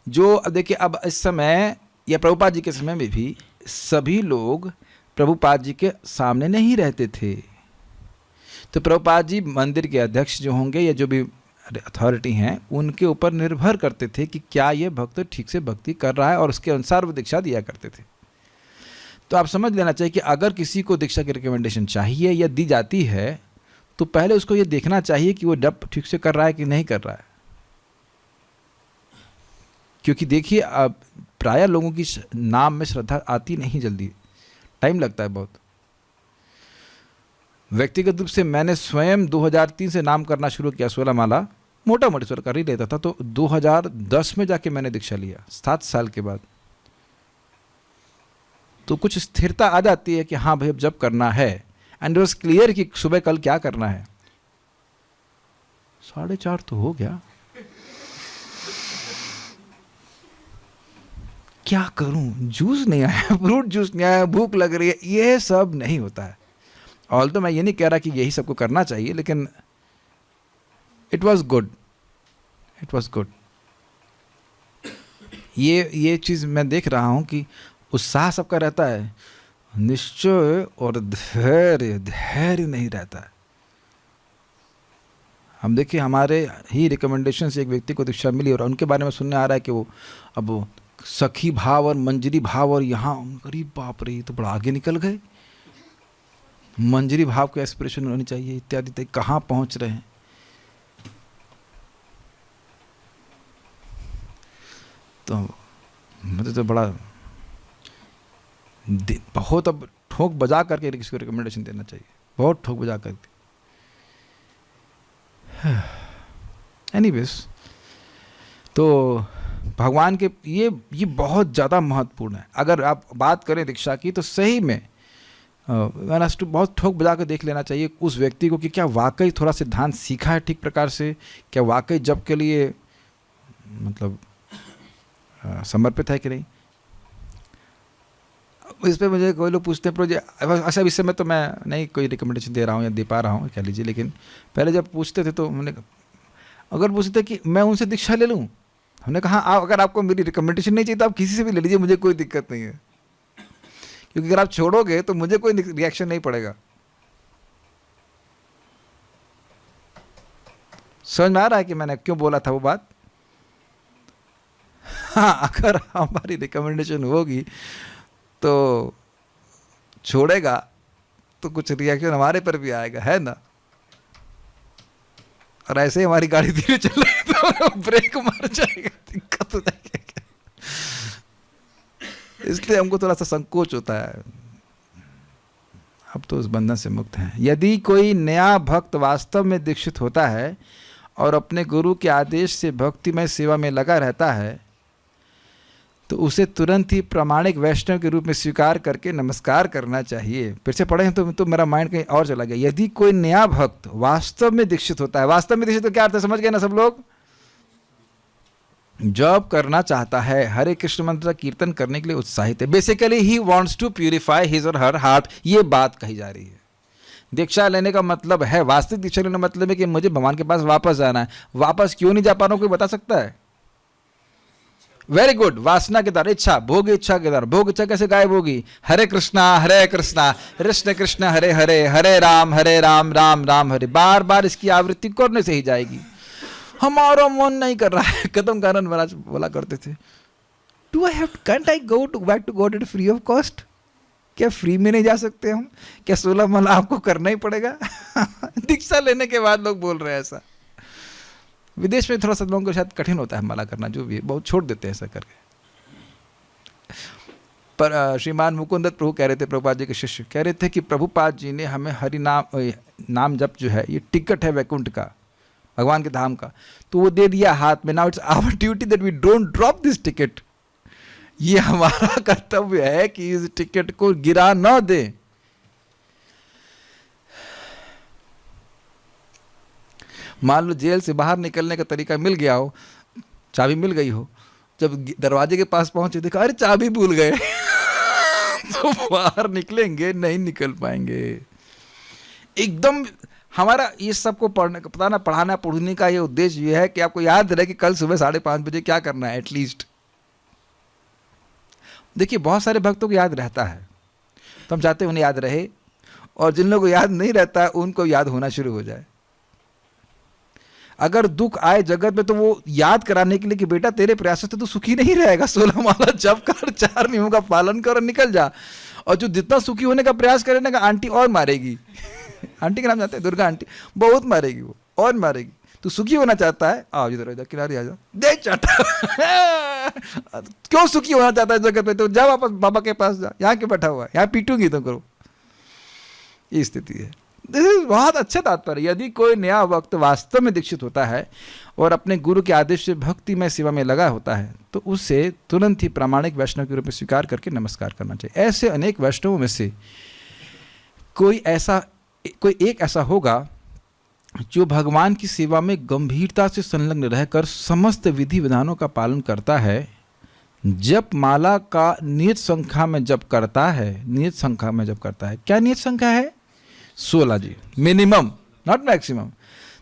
जो अब देखिए, अब इस समय या प्रभुपाद जी के समय में भी सभी लोग प्रभुपाद जी के सामने नहीं रहते थे। तो प्रभुपाद जी मंदिर के अध्यक्ष जो होंगे या जो भी अथॉरिटी हैं, उनके ऊपर निर्भर करते थे कि क्या ये भक्त ठीक से भक्ति कर रहा है, और उसके अनुसार वो दीक्षा दिया करते थे। तो आप समझ लेना चाहिए कि अगर किसी को दीक्षा की रिकमेंडेशन चाहिए या दी जाती है तो पहले उसको ये देखना चाहिए कि वो जप ठीक से कर रहा है कि नहीं कर रहा है। क्योंकि देखिए, अब प्रायः लोगों की नाम में श्रद्धा आती नहीं जल्दी, टाइम लगता है बहुत। व्यक्तिगत रूप से मैंने स्वयं 2003 से नाम करना शुरू किया, 16 माला मोटा मोटी स्वर कर ही लेता था, तो 2010 में जाके मैंने दीक्षा लिया, 7 साल के बाद। तो कुछ स्थिरता आ जाती है कि हाँ भाई अब जब करना है, एंड इट वाज क्लियर कि सुबह कल क्या करना है। 4:30 तो हो गया, क्या करूं, जूस नहीं आया, फ्रूट जूस नहीं आया, भूख लग रही है, ये सब नहीं होता है। ऑल्दो मैं ये नहीं कह रहा कि यही सबको करना चाहिए, लेकिन it was good, it was good. ये चीज़ मैं देख रहा हूँ कि उत्साह सबका रहता है, निश्चय और धैर्य नहीं रहता है। हम देखिए, हमारे ही रिकमेंडेशन से एक व्यक्ति को दीक्षा मिली और उनके बारे में सुनने आ रहा है कि वो अब सखी भाव और मंजरी भाव, और यहाँ गरीब बाप रे तो बड़ा आगे निकल गए, मंजरी भाव को एस्पिरेशन होनी चाहिए इत्यादि तक कहाँ पहुँच रहे हैं। तो मुझे तो बड़ा बहुत अब ठोक बजा करके किसी को रिकमेंडेशन देना चाहिए, बहुत ठोक बजा करके। एनीवेज, तो भगवान के ये बहुत ज़्यादा महत्वपूर्ण है। अगर आप बात करें दीक्षा की तो सही में बहुत ठोक बजा कर देख लेना चाहिए उस व्यक्ति को कि क्या वाकई थोड़ा सिद्धांत सीखा है ठीक प्रकार से, क्या वाकई जब के लिए मतलब समर्पित है कि नहीं। इस पर मुझे कोई लोग पूछते हैं प्रोजेक्ट, अच्छा इस समय तो मैं नहीं कोई रिकमेंडेशन दे रहा हूँ या दे पा रहा हूँ कह लीजिए, लेकिन पहले जब पूछते थे तो मैंने अगर पूछते कि मैं उनसे दीक्षा ले लूँ, हमने कहा अगर आपको मेरी रिकमेंडेशन नहीं चाहिए तो आप किसी से भी ले लीजिए, मुझे कोई दिक्कत नहीं है, क्योंकि अगर आप छोड़ोगे तो मुझे कोई रिएक्शन नहीं पड़ेगा। समझ में आ रहा है कि मैंने क्यों बोला था वो बात। हाँ, अगर हमारी रिकमेंडेशन होगी तो छोड़ेगा तो कुछ रिएक्शन हमारे पर भी आएगा, है ना। और ऐसे ही हमारी गाड़ी धीरे चल रही तो ब्रेक मार जाएगा, दिक्कत हो जाएगी। इसलिए हमको थोड़ा सा संकोच होता है। अब तो उस बंधन से मुक्त हैं। यदि कोई नया भक्त वास्तव में दीक्षित होता है और अपने गुरु के आदेश से भक्तिमय सेवा में लगा रहता है तो उसे तुरंत ही प्रामाणिक वैष्णव के रूप में स्वीकार करके नमस्कार करना चाहिए। फिर से पढ़े हैं तो मेरा माइंड कहीं और चला गया। यदि कोई नया भक्त वास्तव में दीक्षित होता है, वास्तव में दीक्षित तो क्या अर्थ है, समझ गए ना सब लोग। जॉब करना चाहता है, हरे कृष्ण मंत्र कीर्तन करने के लिए उत्साहित है, basically he wants to purify his or her heart, ये बात कही जा रही है। दीक्षा लेने का मतलब है, वास्तविक दीक्षा लेने का मतलब है कि मुझे भगवान के पास वापस जाना है। वापस क्यों नहीं जा पा रहा हूं, कोई बता सकता है। वेरी गुड, वासना के द्वारा, इच्छा, भोग इच्छा के द्वारा। भोग इच्छा कैसे गायब होगी, हरे कृष्णा कृष्ण कृष्ण हरे हरे, हरे राम राम राम हरे, बार बार इसकी आवृत्ति करने से ही जाएगी। हमारा मन नहीं कर रहा है, खत्म कारण महाराज बोला करते थे, do I have, can't I go to back to God at free of cost, क्या फ्री में नहीं जा सकते हम, क्या 16 माला आपको करना ही पड़ेगा। दीक्षा लेने के बाद लोग बोल रहे हैं ऐसा। विदेश में थोड़ा सा लोगों को शायद कठिन होता है माला करना, जो भी है बहुत छोड़ देते हैं ऐसा करके। पर श्रीमान मुकुंदत प्रभु कह रहे थे, प्रभुपाद जी के शिष्य कह रहे थे कि प्रभुपाद जी ने हमें हरि नाम जप जो है ये टिकट है वैकुंठ का, भगवान के धाम का, तो वो दे दिया हाथ में। Now it's our duty that we don't drop this ticket. ये हमारा कर्तव्य है कि इस टिकट को गिरा न दे। मान लो जेल से बाहर निकलने का तरीका मिल गया हो, चाबी मिल गई हो, जब दरवाजे के पास पहुंचे देखा अरे चाबी भूल गए तो बाहर निकलेंगे नहीं, निकल पाएंगे एकदम। हमारा ये सबको पढ़ाना पढ़ने का ये उद्देश्य ये है कि आपको याद रहे कि कल सुबह 5:30 बजे क्या करना है एटलीस्ट। देखिए बहुत सारे भक्तों को याद रहता है तो हम चाहते हैं उन्हें याद रहे, और जिन लोगों को याद नहीं रहता है उनको याद होना शुरू हो जाए। अगर दुख आए जगत में तो वो याद कराने के लिए कि बेटा तेरे प्रयासों से तो सुखी नहीं रहेगा, 16 माला जप कर, 4 नियमों का पालन कर और निकल जा। और जो जितना सुखी होने का प्रयास करे ना, आंटी और मारेगी। आंटी का नाम जानते हैं, दुर्गा आंटी, बहुत मारेगी वो, और मारेगी। तू सुखी होना चाहता है, आओ इधर आ जा, किनारे आ जा, दे चाटा। क्यों सुखी होना चाहता है जगह पे, तो जा वापस बाबा के पास जा, यहाँ क्यों बैठा हुआ है, यहाँ पीटूंगी तो करो। ये स्थिति है। दिस इज बहुत अच्छा तात्पर्य। यदि कोई नया भक्त वास्तव में दीक्षित होता है और अपने गुरु के आदेश से भक्तिमय सेवा में लगा होता है, तो उसे तुरंत ही प्रामाणिक वैष्णव के रूप में स्वीकार करके नमस्कार करना चाहिए। ऐसे अनेक वैष्णवों में से कोई एक ऐसा होगा जो भगवान की सेवा में गंभीरता से संलग्न रहकर समस्त विधि विधानों का पालन करता है, जप माला का नियत संख्या में जप करता है, नियत संख्या में जप करता है। क्या नियत संख्या है? 16 जी, मिनिमम, नॉट मैक्सिमम।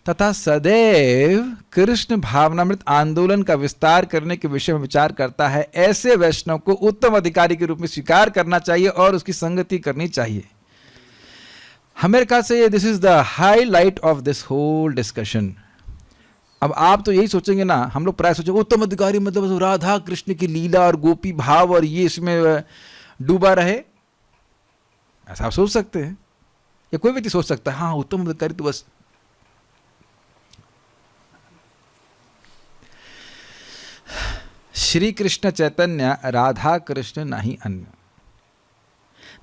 तथा सदैव कृष्ण भावनामृत आंदोलन का विस्तार करने के विषय में विचार करता है, ऐसे वैष्णव को उत्तम अधिकारी के रूप में स्वीकार करना चाहिए और उसकी संगति करनी चाहिए। हमारे ख्याल से this is the highlight of this whole discussion. अब आप तो यही सोचेंगे ना, हम लोग प्राय सोचेंगे उत्तम अधिकारी मतलब राधा कृष्ण की लीला और गोपी भाव और ये इसमें डूबा रहे, ऐसा आप सोच सकते हैं, या कोई व्यक्ति सोच सकता है हाँ उत्तम अधिकारी तो बस। श्री कृष्ण चैतन्य राधा कृष्ण नहीं अन्य।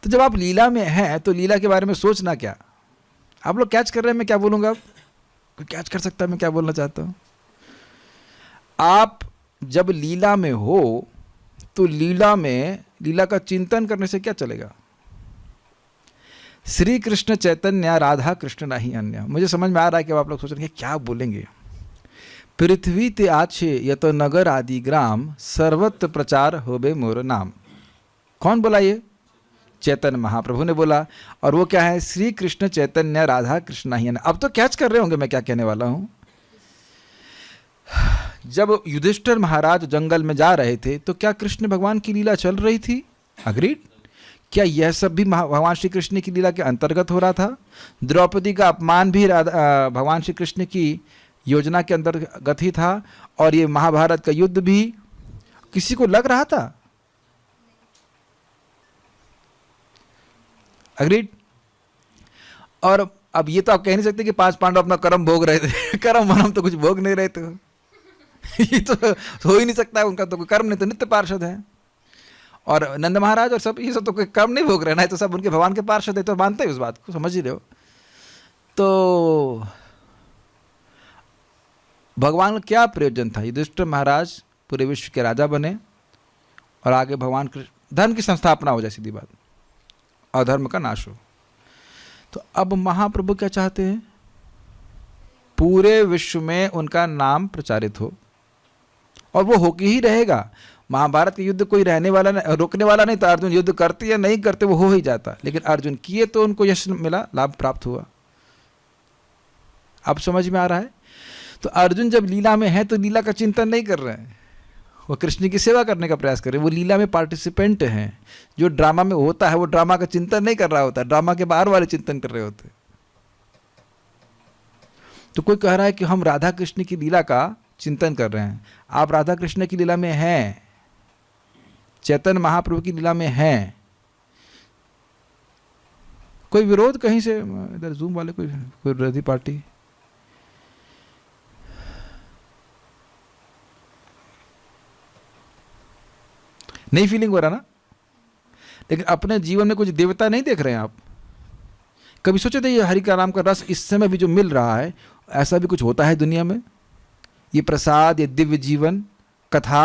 तो जब आप लीला में हैं तो लीला के बारे में सोचना क्या। आप लोग कैच कर रहे हैं मैं क्या बोलूँगा? कोई कैच कर सकता है मैं क्या बोलना चाहता हूँ? आप जब लीला में हो तो लीला का चिंतन करने से क्या चलेगा? श्री कृष्ण चैतन्य राधा कृष्ण नहीं अन्य। मुझे समझ में आ रहा है कि आप लोग सोच रहे हैं क्या बोलेंगे। पृथ्वी ते आछे यत नगर आदि ग्राम, सर्वत्र प्रचार होबे मोर नाम। कौन बोला ये? चैतन्य महाप्रभु ने बोला। और वो क्या है? श्री कृष्ण चैतन्य राधा कृष्ण नहीं अन्य। अब तो कैच कर रहे होंगे मैं क्या कहने वाला हूँ। जब युधिष्ठिर महाराज जंगल में जा रहे थे तो क्या कृष्ण भगवान की लीला चल रही थी? अग्रीड। क्या यह सब भी भगवान श्री कृष्ण की लीला के अंतर्गत हो रहा था? द्रौपदी का अपमान भी भगवान श्री कृष्ण की योजना के अंतर्गत ही था, और ये महाभारत का युद्ध भी किसी को लग रहा था? अग्रीड। और अब ये तो आप कह नहीं सकते कि 5 पांडव अपना कर्म भोग रहे थे। कर्म वरम तो कुछ भोग नहीं रहे थे। ये तो हो ही नहीं सकता है, उनका तो कोई कर्म नहीं, तो नित्य पार्षद है। और नंद महाराज और सब ये सब तो कोई कर्म नहीं भोग रहे ना, तो सब उनके भगवान के पार्षद है, तो मानते हैं उस बात को, समझ ही रहे हो। तो भगवान का क्या प्रयोजन था? युधिष्ठिर महाराज पूरे विश्व के राजा बने और आगे भगवान कृष्ण धर्म की संस्थापना हो जाए, सीधी बात, अधर्म का नाश हो। तो अब महाप्रभु क्या चाहते हैं? पूरे विश्व में उनका नाम प्रचारित हो, और वो होके ही रहेगा। महाभारत के युद्ध कोई रहने वाला नहीं, रोकने वाला नहीं था। अर्जुन युद्ध करते या नहीं करते वो हो ही जाता, लेकिन अर्जुन किए तो उनको यश मिला, लाभ प्राप्त हुआ। अब समझ में आ रहा है? तो अर्जुन जब लीला में है तो लीला का चिंतन नहीं कर रहे हैं, वो कृष्ण की सेवा करने का प्रयास कर रहे हैं। वो लीला में पार्टिसिपेंट हैं। जो ड्रामा में होता है वो ड्रामा का चिंतन नहीं कर रहा होता, ड्रामा के बाहर वाले चिंतन कर रहे होते। तो कोई कह रहा है कि हम राधा कृष्ण की लीला का चिंतन कर रहे हैं। आप राधा कृष्ण की लीला में हैं, चैतन्य महाप्रभु की लीला में हैं। कोई विरोध कहीं से? इधर जूम वाले कोई विरोधी पार्टी? नहीं फीलिंग हो रहा ना? लेकिन अपने जीवन में कुछ देवता नहीं देख रहे हैं आप? कभी सोचे थे ये हरि का नाम का रस इस समय भी जो मिल रहा है, ऐसा भी कुछ होता है दुनिया में? ये प्रसाद, ये दिव्य जीवन कथा,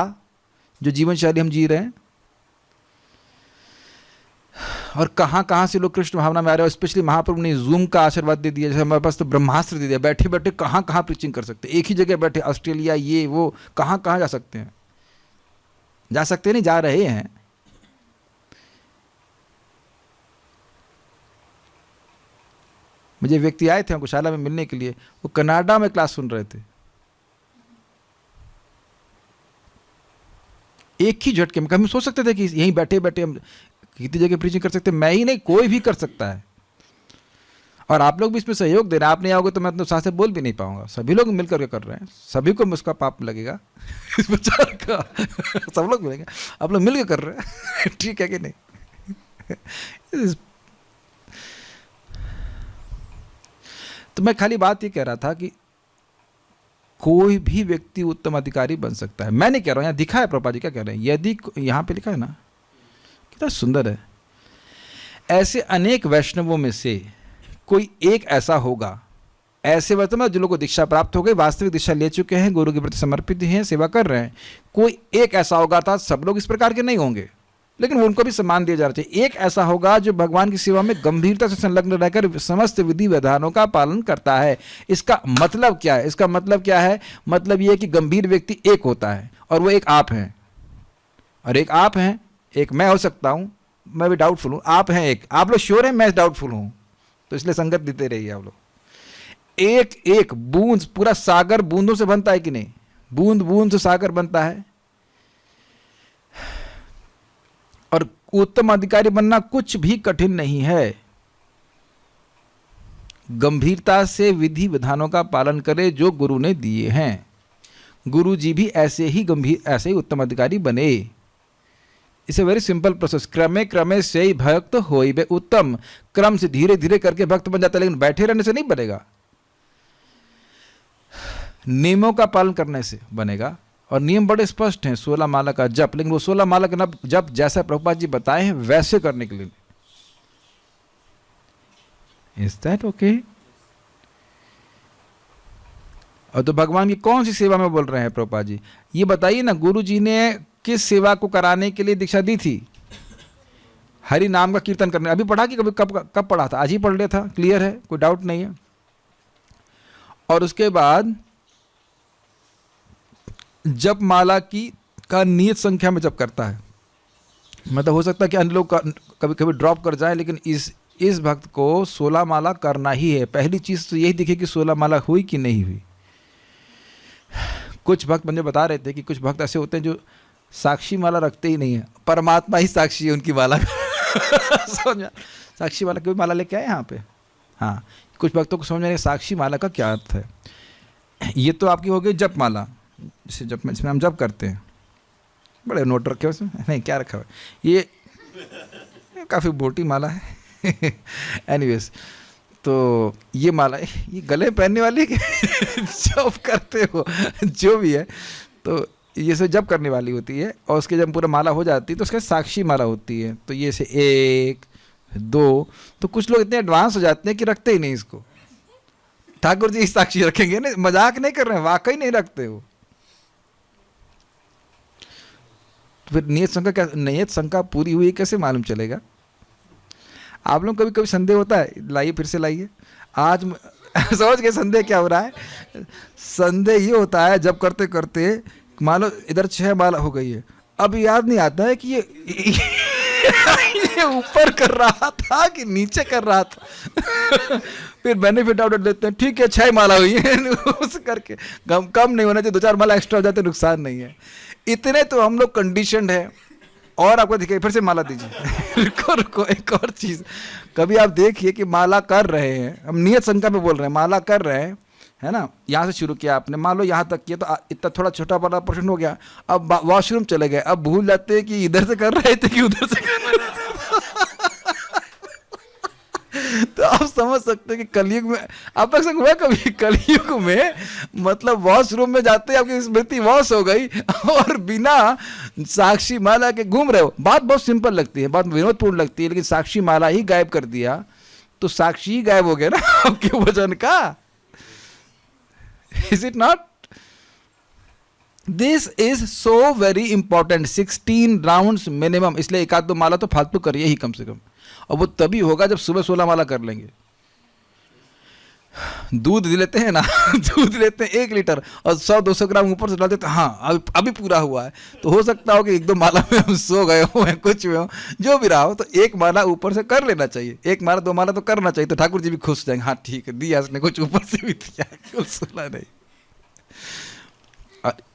जो जीवन शैली हम जी रहे हैं, और कहाँ कहाँ से लोग कृष्ण भावना में आ रहे हैं। और स्पेशली महाप्रभु ने जूम का आशीर्वाद दे दिया। जैसे हमारे पास तो ब्रह्मास्त्र दे दिया, बैठे बैठे कहाँ कहाँ प्रीचिंग कर सकते हैं। एक ही जगह बैठे, ऑस्ट्रेलिया ये वो, कहाँ कहाँ जा सकते हैं। जा सकते नहीं, जा रहे हैं। मुझे व्यक्ति आए थे गौशाला में मिलने के लिए, वो कनाडा में क्लास सुन रहे थे। एक ही झटके में। हम सोच सकते थे कि यहीं बैठे बैठे हम कितनी जगह प्रीचिंग कर सकते हैं। मैं ही नहीं, कोई भी कर सकता है। और आप लोग भी इसमें सहयोग दे रहे हैं। आप नहीं आओगे तो मैं अपने साथ से बोल भी नहीं पाऊंगा। सभी लोग मिल करके कर रहे हैं, सभी को उसका पाप लगेगा इस प्रचार का। सब लोग मिलेंगे, आप लोग मिल के कर रहे हैं। ठीक है कि नहीं? तो मैं खाली बात ये कह रहा था कि कोई भी व्यक्ति उत्तम अधिकारी बन सकता है। मैं नहीं कह रहा हूं, यहां दिखा है प्रभुपाद जी क्या कह रहे हैं, यदि यहां पे लिखा है ना, कितना सुंदर है। ऐसे अनेक वैष्णवों में से कोई एक ऐसा होगा, ऐसे वर्तमान जो लोगों को दीक्षा प्राप्त हो गई, वास्तविक दीक्षा ले चुके हैं, गुरु के प्रति समर्पित हैं, सेवा कर रहे हैं, कोई एक ऐसा होगा, अर्थात सब लोग इस प्रकार के नहीं होंगे, लेकिन उनको भी सम्मान दिया जाना चाहिए। एक ऐसा होगा जो भगवान की सेवा में गंभीरता से संलग्न रहकर समस्त विधि विधानों का पालन करता है। इसका मतलब क्या है? इसका मतलब क्या है? मतलब यह कि गंभीर व्यक्ति एक होता है, और वो एक आप हैं, और एक आप हैं, एक मैं हो सकता हूं, मैं भी डाउटफुल हूं, आप हैं एक, आप लोग श्योर हैं, मैं डाउटफुल हूं, तो इसलिए संगत देते रहिए आप लोग। एक एक बूंद, पूरा सागर बूंदों से बनता है कि नहीं? बूंद बूंद से सागर बनता है। और उत्तम अधिकारी बनना कुछ भी कठिन नहीं है। गंभीरता से विधि विधानों का पालन करे जो गुरु ने दिए हैं। गुरु जी भी ऐसे ही उत्तम अधिकारी बने। It's a very simple process. क्रमे क्रमे से ही भक्त होइबे उत्तम। क्रम से धीरे धीरे करके भक्त बन जाता है, लेकिन बैठे रहने से नहीं बनेगा, नियमों का पालन करने से बनेगा। और नियम बड़े स्पष्ट हैं, 16 माला का जप, लेकिन वो 16 माला का जप जैसा प्रभुपाद जी बताए हैं वैसे करने के लिए। Is that okay? और तो भगवान की कौन सी सेवा में बोल रहे हैं प्रभुपाद जी? ये बताइए ना, गुरु जी ने किस सेवा को कराने के लिए दीक्षा दी थी? हरि नाम का कीर्तन करने। अभी पढ़ा कि कब पढ़ा था? आज ही पढ़ लिया था, क्लियर है, कोई डाउट नहीं है। और उसके बाद जप माला का नियत संख्या में जप करता है। मतलब हो सकता है कि अन्य लोग कभी कभी ड्रॉप कर जाए, लेकिन इस भक्त को 16 माला करना ही है। पहली चीज तो यही दिखे कि 16 माला हुई कि नहीं हुई। कुछ भक्त मुझे बता रहे थे कि कुछ भक्त ऐसे होते हैं जो साक्षी माला रखते ही नहीं है, परमात्मा ही साक्षी है उनकी माला समझ, साक्षी माला कोई माला लेके आए यहाँ पे? हाँ, कुछ भक्तों को समझ में साक्षी माला का क्या अर्थ है। ये तो आपकी हो गई जप माला, जिसे जप में, इसमें हम जप करते हैं। बड़े नोट रखे उसमें, नहीं क्या रखा हुआ, ये काफ़ी मोटी माला है एनीवेज, तो ये माला ये गले पहनने वाली जप करते हो जो भी है, तो ये से जप करने वाली होती है। और उसके जब पूरा माला हो जाती है तो उसके साक्षी माला होती है। तो ये से 1 2, तो कुछ लोग इतने एडवांस हो जाते हैं कि रखते ही नहीं इसको। ठाकुर जी साक्षी रखेंगे, नहीं मजाक नहीं कर रहे हैं, वाकई नहीं रखते हो। फिर नियत शंका पूरी हुई कैसे मालूम चलेगा? आप लोग कभी कभी संदेह होता है, लाइए फिर से लाइए। आज समझ गए संदेह क्या हो रहा है? संदेह ये होता है जब करते करते मान लो इधर 6 माला हो गई है, अब याद नहीं आता है कि ये ऊपर कर रहा था कि नीचे कर रहा था फिर बेनिफिट आउट लेते हैं, ठीक है 6 माला हुई है उस करके कम नहीं होना चाहिए, 2-4 माला एक्स्ट्रा हो जाते नुकसान नहीं है। इतने तो हम लोग कंडीशनड है। और आपको दिखाई फिर से माला दीजिए रुको एक और चीज, कभी आप देखिए कि माला कर रहे हैं, हम नियत संख्या पे बोल रहे हैं, माला कर रहे हैं, है ना, यहाँ से शुरू किया आपने, मान लो यहाँ तक किया तो इतना थोड़ा छोटा बड़ा पोर्शन हो गया, अब वॉशरूम चले गए, अब भूल जाते हैं कि इधर से कर रहे थे कि उधर से कर रहे थे तो आप समझ सकते हैं कि कलयुग में आप तक हुआ कभी, कलयुग में मतलब वॉशरूम में जाते आपकी स्मृति वॉश हो गई और बिना साक्षी माला के घूम रहे हो। बात बहुत सिंपल लगती है, बात विनोदपूर्ण लगती है, लेकिन साक्षी माला ही गायब कर दिया तो साक्षी ही गायब हो गया ना आपके वजन का। Is it not? This is so very important. 16 rounds minimum. इसलिए 1-2 माला तो फालतू करिए ही कम से कम, और वो तभी होगा जब सुबह 16 माला कर लेंगे। दूध लेते हैं ना दूध लेते हैं 1 लीटर और 100-200 ग्राम ऊपर से डाल देते हैं, हाँ अभी पूरा हुआ है, तो हो सकता हो कि 1-2 माला में हम सो गए हो, कुछ भी हो, जो भी रहा हो, तो 1 माला ऊपर से कर लेना चाहिए। 1 माला 2 माला तो करना चाहिए, तो ठाकुर जी भी खुश हो जाएंगे, हाँ ठीक है दिया उसने कुछ ऊपर से भी दिया, क्यों सुना नहीं।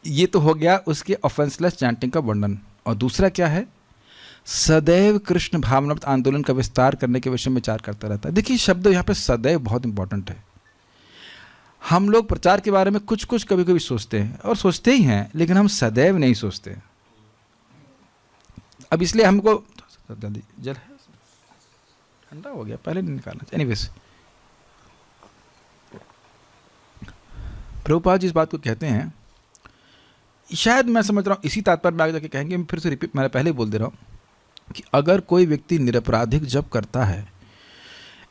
ये तो हो गया उसके ऑफेंसलेस चैंटिंग का वर्णन। और दूसरा क्या है? सदैव कृष्ण भावनामृत आंदोलन का विस्तार करने के विषय में विचार करता रहता है। देखिए शब्द यहाँ पे सदैव बहुत इंपॉर्टेंट है। हम लोग प्रचार के बारे में कुछ कुछ कभी कभी सोचते हैं और सोचते ही हैं, लेकिन हम सदैव नहीं सोचते। अब इसलिए हमको जल है ठंडा हो गया, पहले नहीं निकालना चाहिए। एनीवेज, प्रभुपाद जी इस बात को कहते हैं, शायद मैं समझ रहा हूँ इसी तात्पर्य में आगे जाके कहेंगे, मैं फिर से रिपीट, मैंने पहले ही बोल दे रहा हूँ कि अगर कोई व्यक्ति निरपराधिक जप करता है,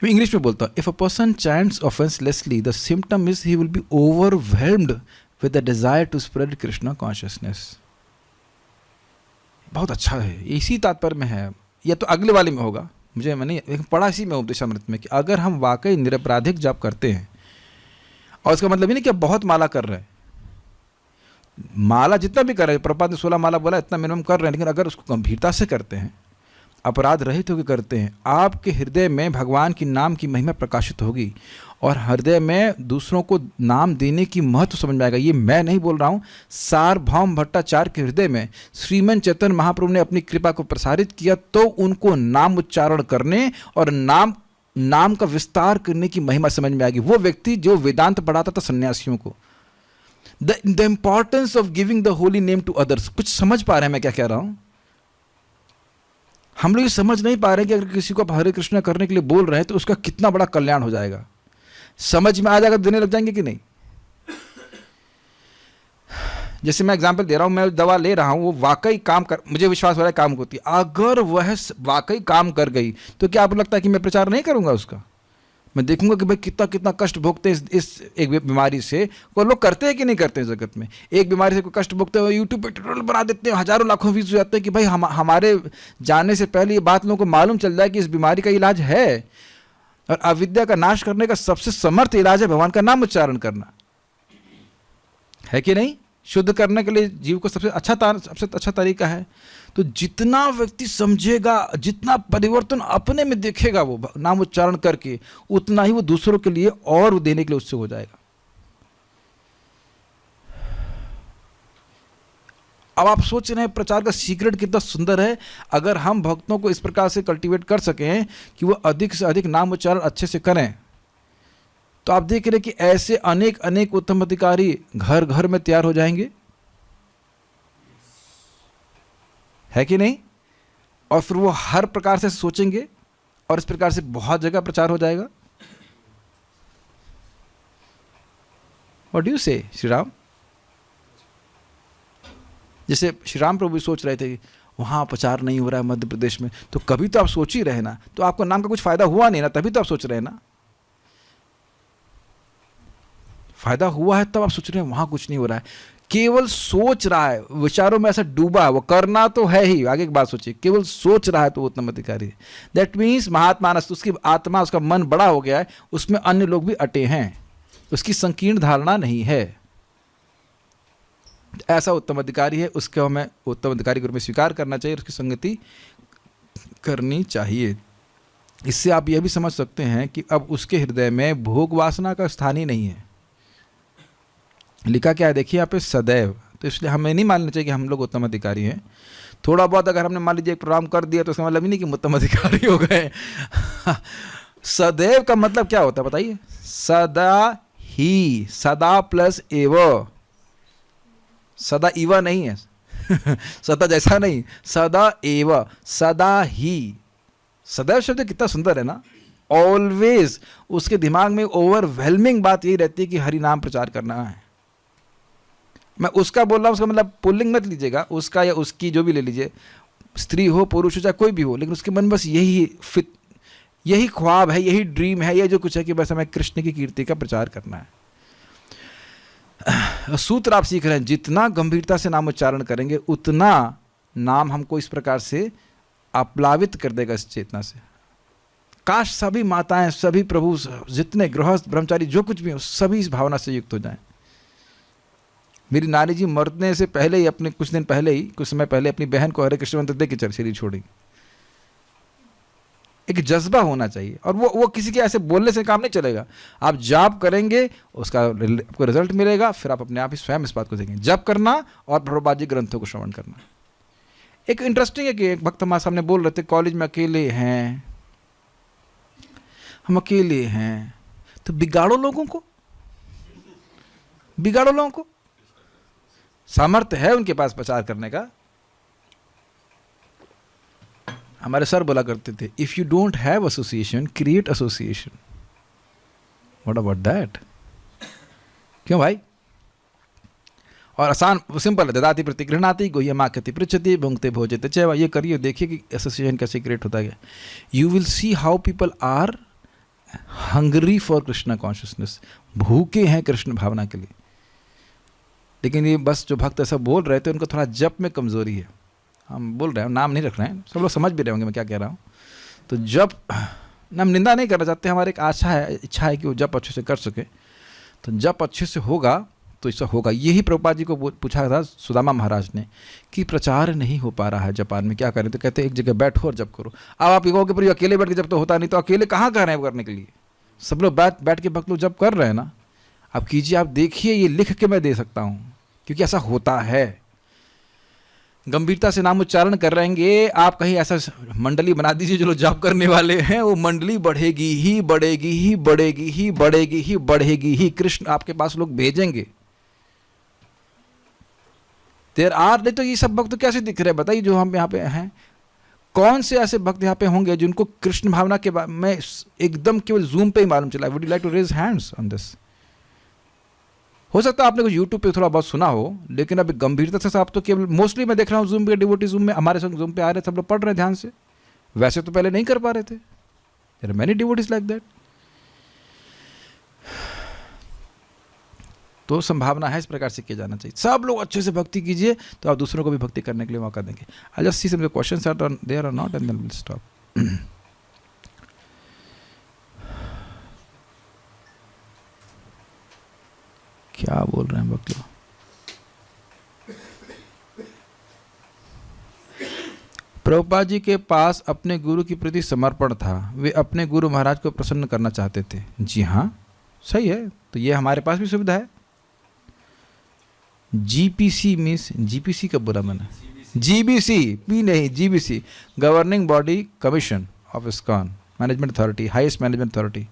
मैं इंग्लिश में बोलता हूँ, if a person chants offenselessly the symptom is he will be overwhelmed with the desire to spread Krishna consciousness. बहुत अच्छा है, इसी तात्पर्य में है, या तो अगले वाले में होगा, मैंने पढ़ा इसी में उपदेशामृत में, कि अगर हम वाकई निरपराधिक जप करते हैं, और इसका मतलब ये नहीं कि आप बहुत माला कर रहे हैं, माला जितना भी कर रहे हैं, प्रभुपाद ने 16 माला बोला, इतना मिनिमम कर रहे हैं, लेकिन अगर उसको गंभीरता से करते हैं, अपराध रहित होकर करते हैं, आपके हृदय में भगवान की नाम की महिमा प्रकाशित होगी, और हृदय में दूसरों को नाम देने की महत्व समझ में आएगा। ये मैं नहीं बोल रहा हूँ, सार्वभौम भट्टाचार्य के हृदय में श्रीमन चैतन्य महाप्रभु ने अपनी कृपा को प्रसारित किया, तो उनको नाम उच्चारण करने और नाम का विस्तार करने की महिमा समझ में आएगी। वो व्यक्ति जो वेदांत पढ़ाता था सन्यासियों को, the importance of giving the holy name to others, कुछ समझ पा रहे हैं मैं क्या कह रहा हूं? हम लोग ये समझ नहीं पा रहे कि अगर किसी को आप हरे कृष्णा करने के लिए बोल रहे हैं तो उसका कितना बड़ा कल्याण हो जाएगा। समझ में आ जाएगा, देने लग जाएंगे कि नहीं? जैसे मैं एग्जांपल दे रहा हूं, मैं दवा ले रहा हूं, वो वाकई काम कर, मुझे विश्वास हो रहा है काम होती है, अगर वह वाकई काम कर गई तो क्या आपको लगता है कि मैं प्रचार नहीं करूंगा उसका? मैं देखूंगा कि भाई कितना कितना कष्ट भोगते हैं इस एक बीमारी से। वो लोग करते हैं कि नहीं करते हैं जगत में? एक बीमारी से कोई कष्ट भोगते हैं, यूट्यूब पे ट्यूटोरियल बना देते हैं, हजारों लाखों व्यूज हो जाते हैं कि भाई हमारे जाने से पहले ये बात लोगों को मालूम चल जाए कि इस बीमारी का इलाज है, और अविद्या का नाश करने का सबसे समर्थ इलाज है भगवान का नाम उच्चारण करना, है कि नहीं? शुद्ध करने के लिए जीव को सबसे अच्छा तरीका है। तो जितना व्यक्ति समझेगा, जितना परिवर्तन अपने में देखेगा वो नाम उच्चारण करके, उतना ही वो दूसरों के लिए और देने के लिए उत्सुक हो जाएगा। अब आप सोच रहे हैं प्रचार का सीक्रेट कितना सुंदर है। अगर हम भक्तों को इस प्रकार से कल्टीवेट कर सकें कि वो अधिक से अधिक नाम उच्चारण अच्छे से करें, तो आप देख रहे कि ऐसे अनेक अनेक उत्तम अधिकारी घर घर में तैयार हो जाएंगे, है कि नहीं? और फिर वो हर प्रकार से सोचेंगे और इस प्रकार से बहुत जगह प्रचार हो जाएगा। व्हाट डू यू से श्री राम? जैसे श्री राम प्रभु सोच रहे थे वहां प्रचार नहीं हो रहा है मध्य प्रदेश में, तो कभी तो आप सोच ही रहे ना, तो आपको नाम का कुछ फायदा हुआ नहीं ना, तभी तो आप सोच रहे हैं ना। फायदा हुआ है तब आप सोच रहे हैं वहां कुछ नहीं हो रहा है। केवल सोच रहा है, विचारों में ऐसा डूबा है, वो करना तो है ही, आगे की बात सोचिए, केवल सोच रहा है तो वो उत्तम अधिकारी है। दैट मीन्स महात्मानस, उसकी आत्मा, उसका मन बड़ा हो गया है, उसमें अन्य लोग भी अटे हैं, उसकी संकीर्ण धारणा नहीं है। ऐसा उत्तम अधिकारी है, उसको हमें उत्तम अधिकारी के रूप में स्वीकार करना चाहिए, उसकी संगति करनी चाहिए। इससे आप यह भी समझ सकते हैं कि अब उसके हृदय में भोग वासना का स्थान ही नहीं है। लिखा क्या है देखिए यहाँ पे, सदैव। तो इसलिए हमें नहीं मानना चाहिए कि हम लोग उत्तम अधिकारी हैं। थोड़ा बहुत अगर हमने मान लीजिए एक प्रोग्राम कर दिया तो उसका मतलब ही नहीं कि उत्तम अधिकारी हो गए। सदैव का मतलब क्या होता है बताइए? सदा ही, सदा प्लस एव, सदा इवा नहीं है। सदा जैसा नहीं, सदा एव, सदा ही। सदैव शब्द कितना सुंदर है ना। ऑलवेज उसके दिमाग में ओवरवेलमिंग बात यही रहती है कि हरि नाम प्रचार करना है। मैं उसका बोल रहा हूँ, उसका मतलब पुल्लिंग मत लीजिएगा, उसका या उसकी जो भी ले लीजिए, स्त्री हो पुरुष हो चाहे कोई भी हो, लेकिन उसके मन बस यही ख्वाब है, यही ड्रीम है, ये जो कुछ है कि बस हमें कृष्ण की कीर्ति का प्रचार करना है। सूत्र आप सीख रहे हैं, जितना गंभीरता से नाम उच्चारण करेंगे उतना नाम हमको इस प्रकार से आप्लावित कर देगा इस चेतना से। काश सभी माताएं, सभी प्रभु, जितने गृहस्थ ब्रह्मचारी जो कुछ भी हो, सभी इस भावना से युक्त हो जाएं। मेरी नानी जी मरने से पहले ही, अपने कुछ दिन पहले ही, कुछ समय पहले अपनी बहन को हरे कृष्ण मंत्र दे के शरीर छोड़ी। एक जज्बा होना चाहिए, और वो किसी के ऐसे बोलने से काम नहीं चलेगा। आप जाप करेंगे, उसका आपको रिजल्ट मिलेगा, फिर आप अपने आप ही स्वयं इस बात को देखेंगे। जप करना और प्रभुपाद जी ग्रंथों को श्रवण करना। एक इंटरेस्टिंग है कि एक भक्त हमारे सामने बोल रहे थे, कॉलेज में अकेले हैं, हम अकेले हैं, तो बिगाड़ो लोगों को, बिगाड़ो लोगों को। सामर्थ्य है उनके पास प्रचार करने का। हमारे सर बोला करते थे, if you don't have association create association. What about that? क्यों भाई? और आसान सिंपल है, ददाति प्रतिगृहणाति गुह्यमाख्यति पृच्छति भुंक्ते भोजते चैव। ये करिए, देखिए कि एसोसिएशन कैसे क्रिएट होता है। You will see how people are hungry for Krishna consciousness, भूखे हैं कृष्ण भावना के लिए। लेकिन ये बस जो भक्त ऐसा बोल रहे थे उनको थोड़ा जप में कमजोरी है। हम बोल रहे हैं, नाम नहीं रख रहे हैं, सब लोग समझ भी रहे होंगे मैं क्या कह रहा हूँ। तो जप, हम निंदा नहीं करना चाहते, हमारी एक आशा है, इच्छा है कि वो जप अच्छे से कर सके। तो जप अच्छे से होगा तो ऐसा होगा। यही प्रभुपाद जी को पूछा था सुदामा महाराज ने कि प्रचार नहीं हो पा रहा है जापान में, क्या करें? तो कहते एक जगह बैठो और जप करो। अब आप ये कहोगे पर अकेले बैठ के जब तो होता नहीं, तो अकेले कहाँ कह रहे हैं करने के लिए? सब लोग बैठ के भक्त लोग जप कर रहे हैं ना। आप कीजिए, आप देखिए, ये लिख के मैं दे सकता हूँ क्योंकि ऐसा होता है। गंभीरता से नाम उच्चारण कर रहेंगे आप, कहीं ऐसा मंडली बना दीजिए जो लोग जप करने वाले हैं, वो मंडली बढ़ेगी ही बढ़ेगी ही बढ़ेगी ही बढ़ेगी ही बढ़ेगी ही। कृष्ण आपके पास लोग भेजेंगे। देर आर, नहीं तो ये सब भक्त कैसे दिख रहे हैं बताइए जो हम यहाँ पे हैं? कौन से ऐसे भक्त यहाँ पे होंगे जिनको कृष्ण भावना के बारे में एकदम केवल जूम पे ही मालूम चला? Would you like to raise hands on this? हो सकता है आपने कुछ यूट्यूब पे थोड़ा बहुत सुना हो, लेकिन अभी गंभीरता से आप तो केवल, मोस्टली मैं देख रहा हूँ जूम पे, डिवोटी जूम में हमारे संग जूम पे आ रहे थे, सब लोग पढ़ रहे हैं ध्यान से। वैसे तो पहले नहीं कर पा रहे थे। There are many devotees like that. तो संभावना है, इस प्रकार से किया जाना चाहिए। सब लोग अच्छे से भक्ति कीजिए तो आप दूसरों को भी भक्ति करने के लिए मौका देंगे। I just see some questions are there और not and then will stop. क्या बोल रहे हैं भक्त लोग? प्रभुपाद जी के पास अपने गुरु के प्रति समर्पण था, वे अपने गुरु महाराज को प्रसन्न करना चाहते थे। जी हाँ, सही है। तो ये हमारे पास भी सुविधा है। जीपीसी मीन्स, जीपीसी का बुरा माना, जीबीसी, पी नहीं, GBC, governing body commission of ISKCON, management authority, highest management authority.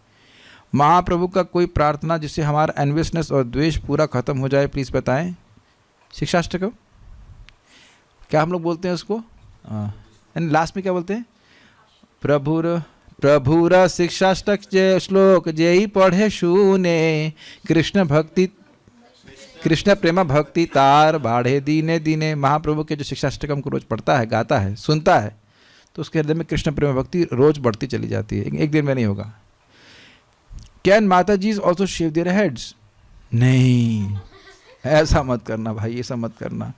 Mahaprabhu का कोई प्रार्थना जिससे हमारा एनवियसनेस और द्वेष पूरा खत्म हो जाए, प्लीज बताएं। शिक्षाष्टकम क्या हम लोग बोलते हैं उसको? लास्ट में क्या बोलते हैं? प्रभुर शिक्षाष्टक जय श्लोक जय पढ़े शूने, कृष्ण भक्ति कृष्ण प्रेम भक्ति तार बाढ़े दीने दीने। महाप्रभु के जो शिक्षाष्टकम को रोज पढ़ता है, गाता है, सुनता है, तो उसके हृदय में कृष्ण प्रेम भक्ति रोज बढ़ती चली जाती है, एक दिन में नहीं होगा। कैन माता जी ऑल्सो शेव देयर हेड्स? नहीं, ऐसा मत करना भाई, ऐसा मत करना।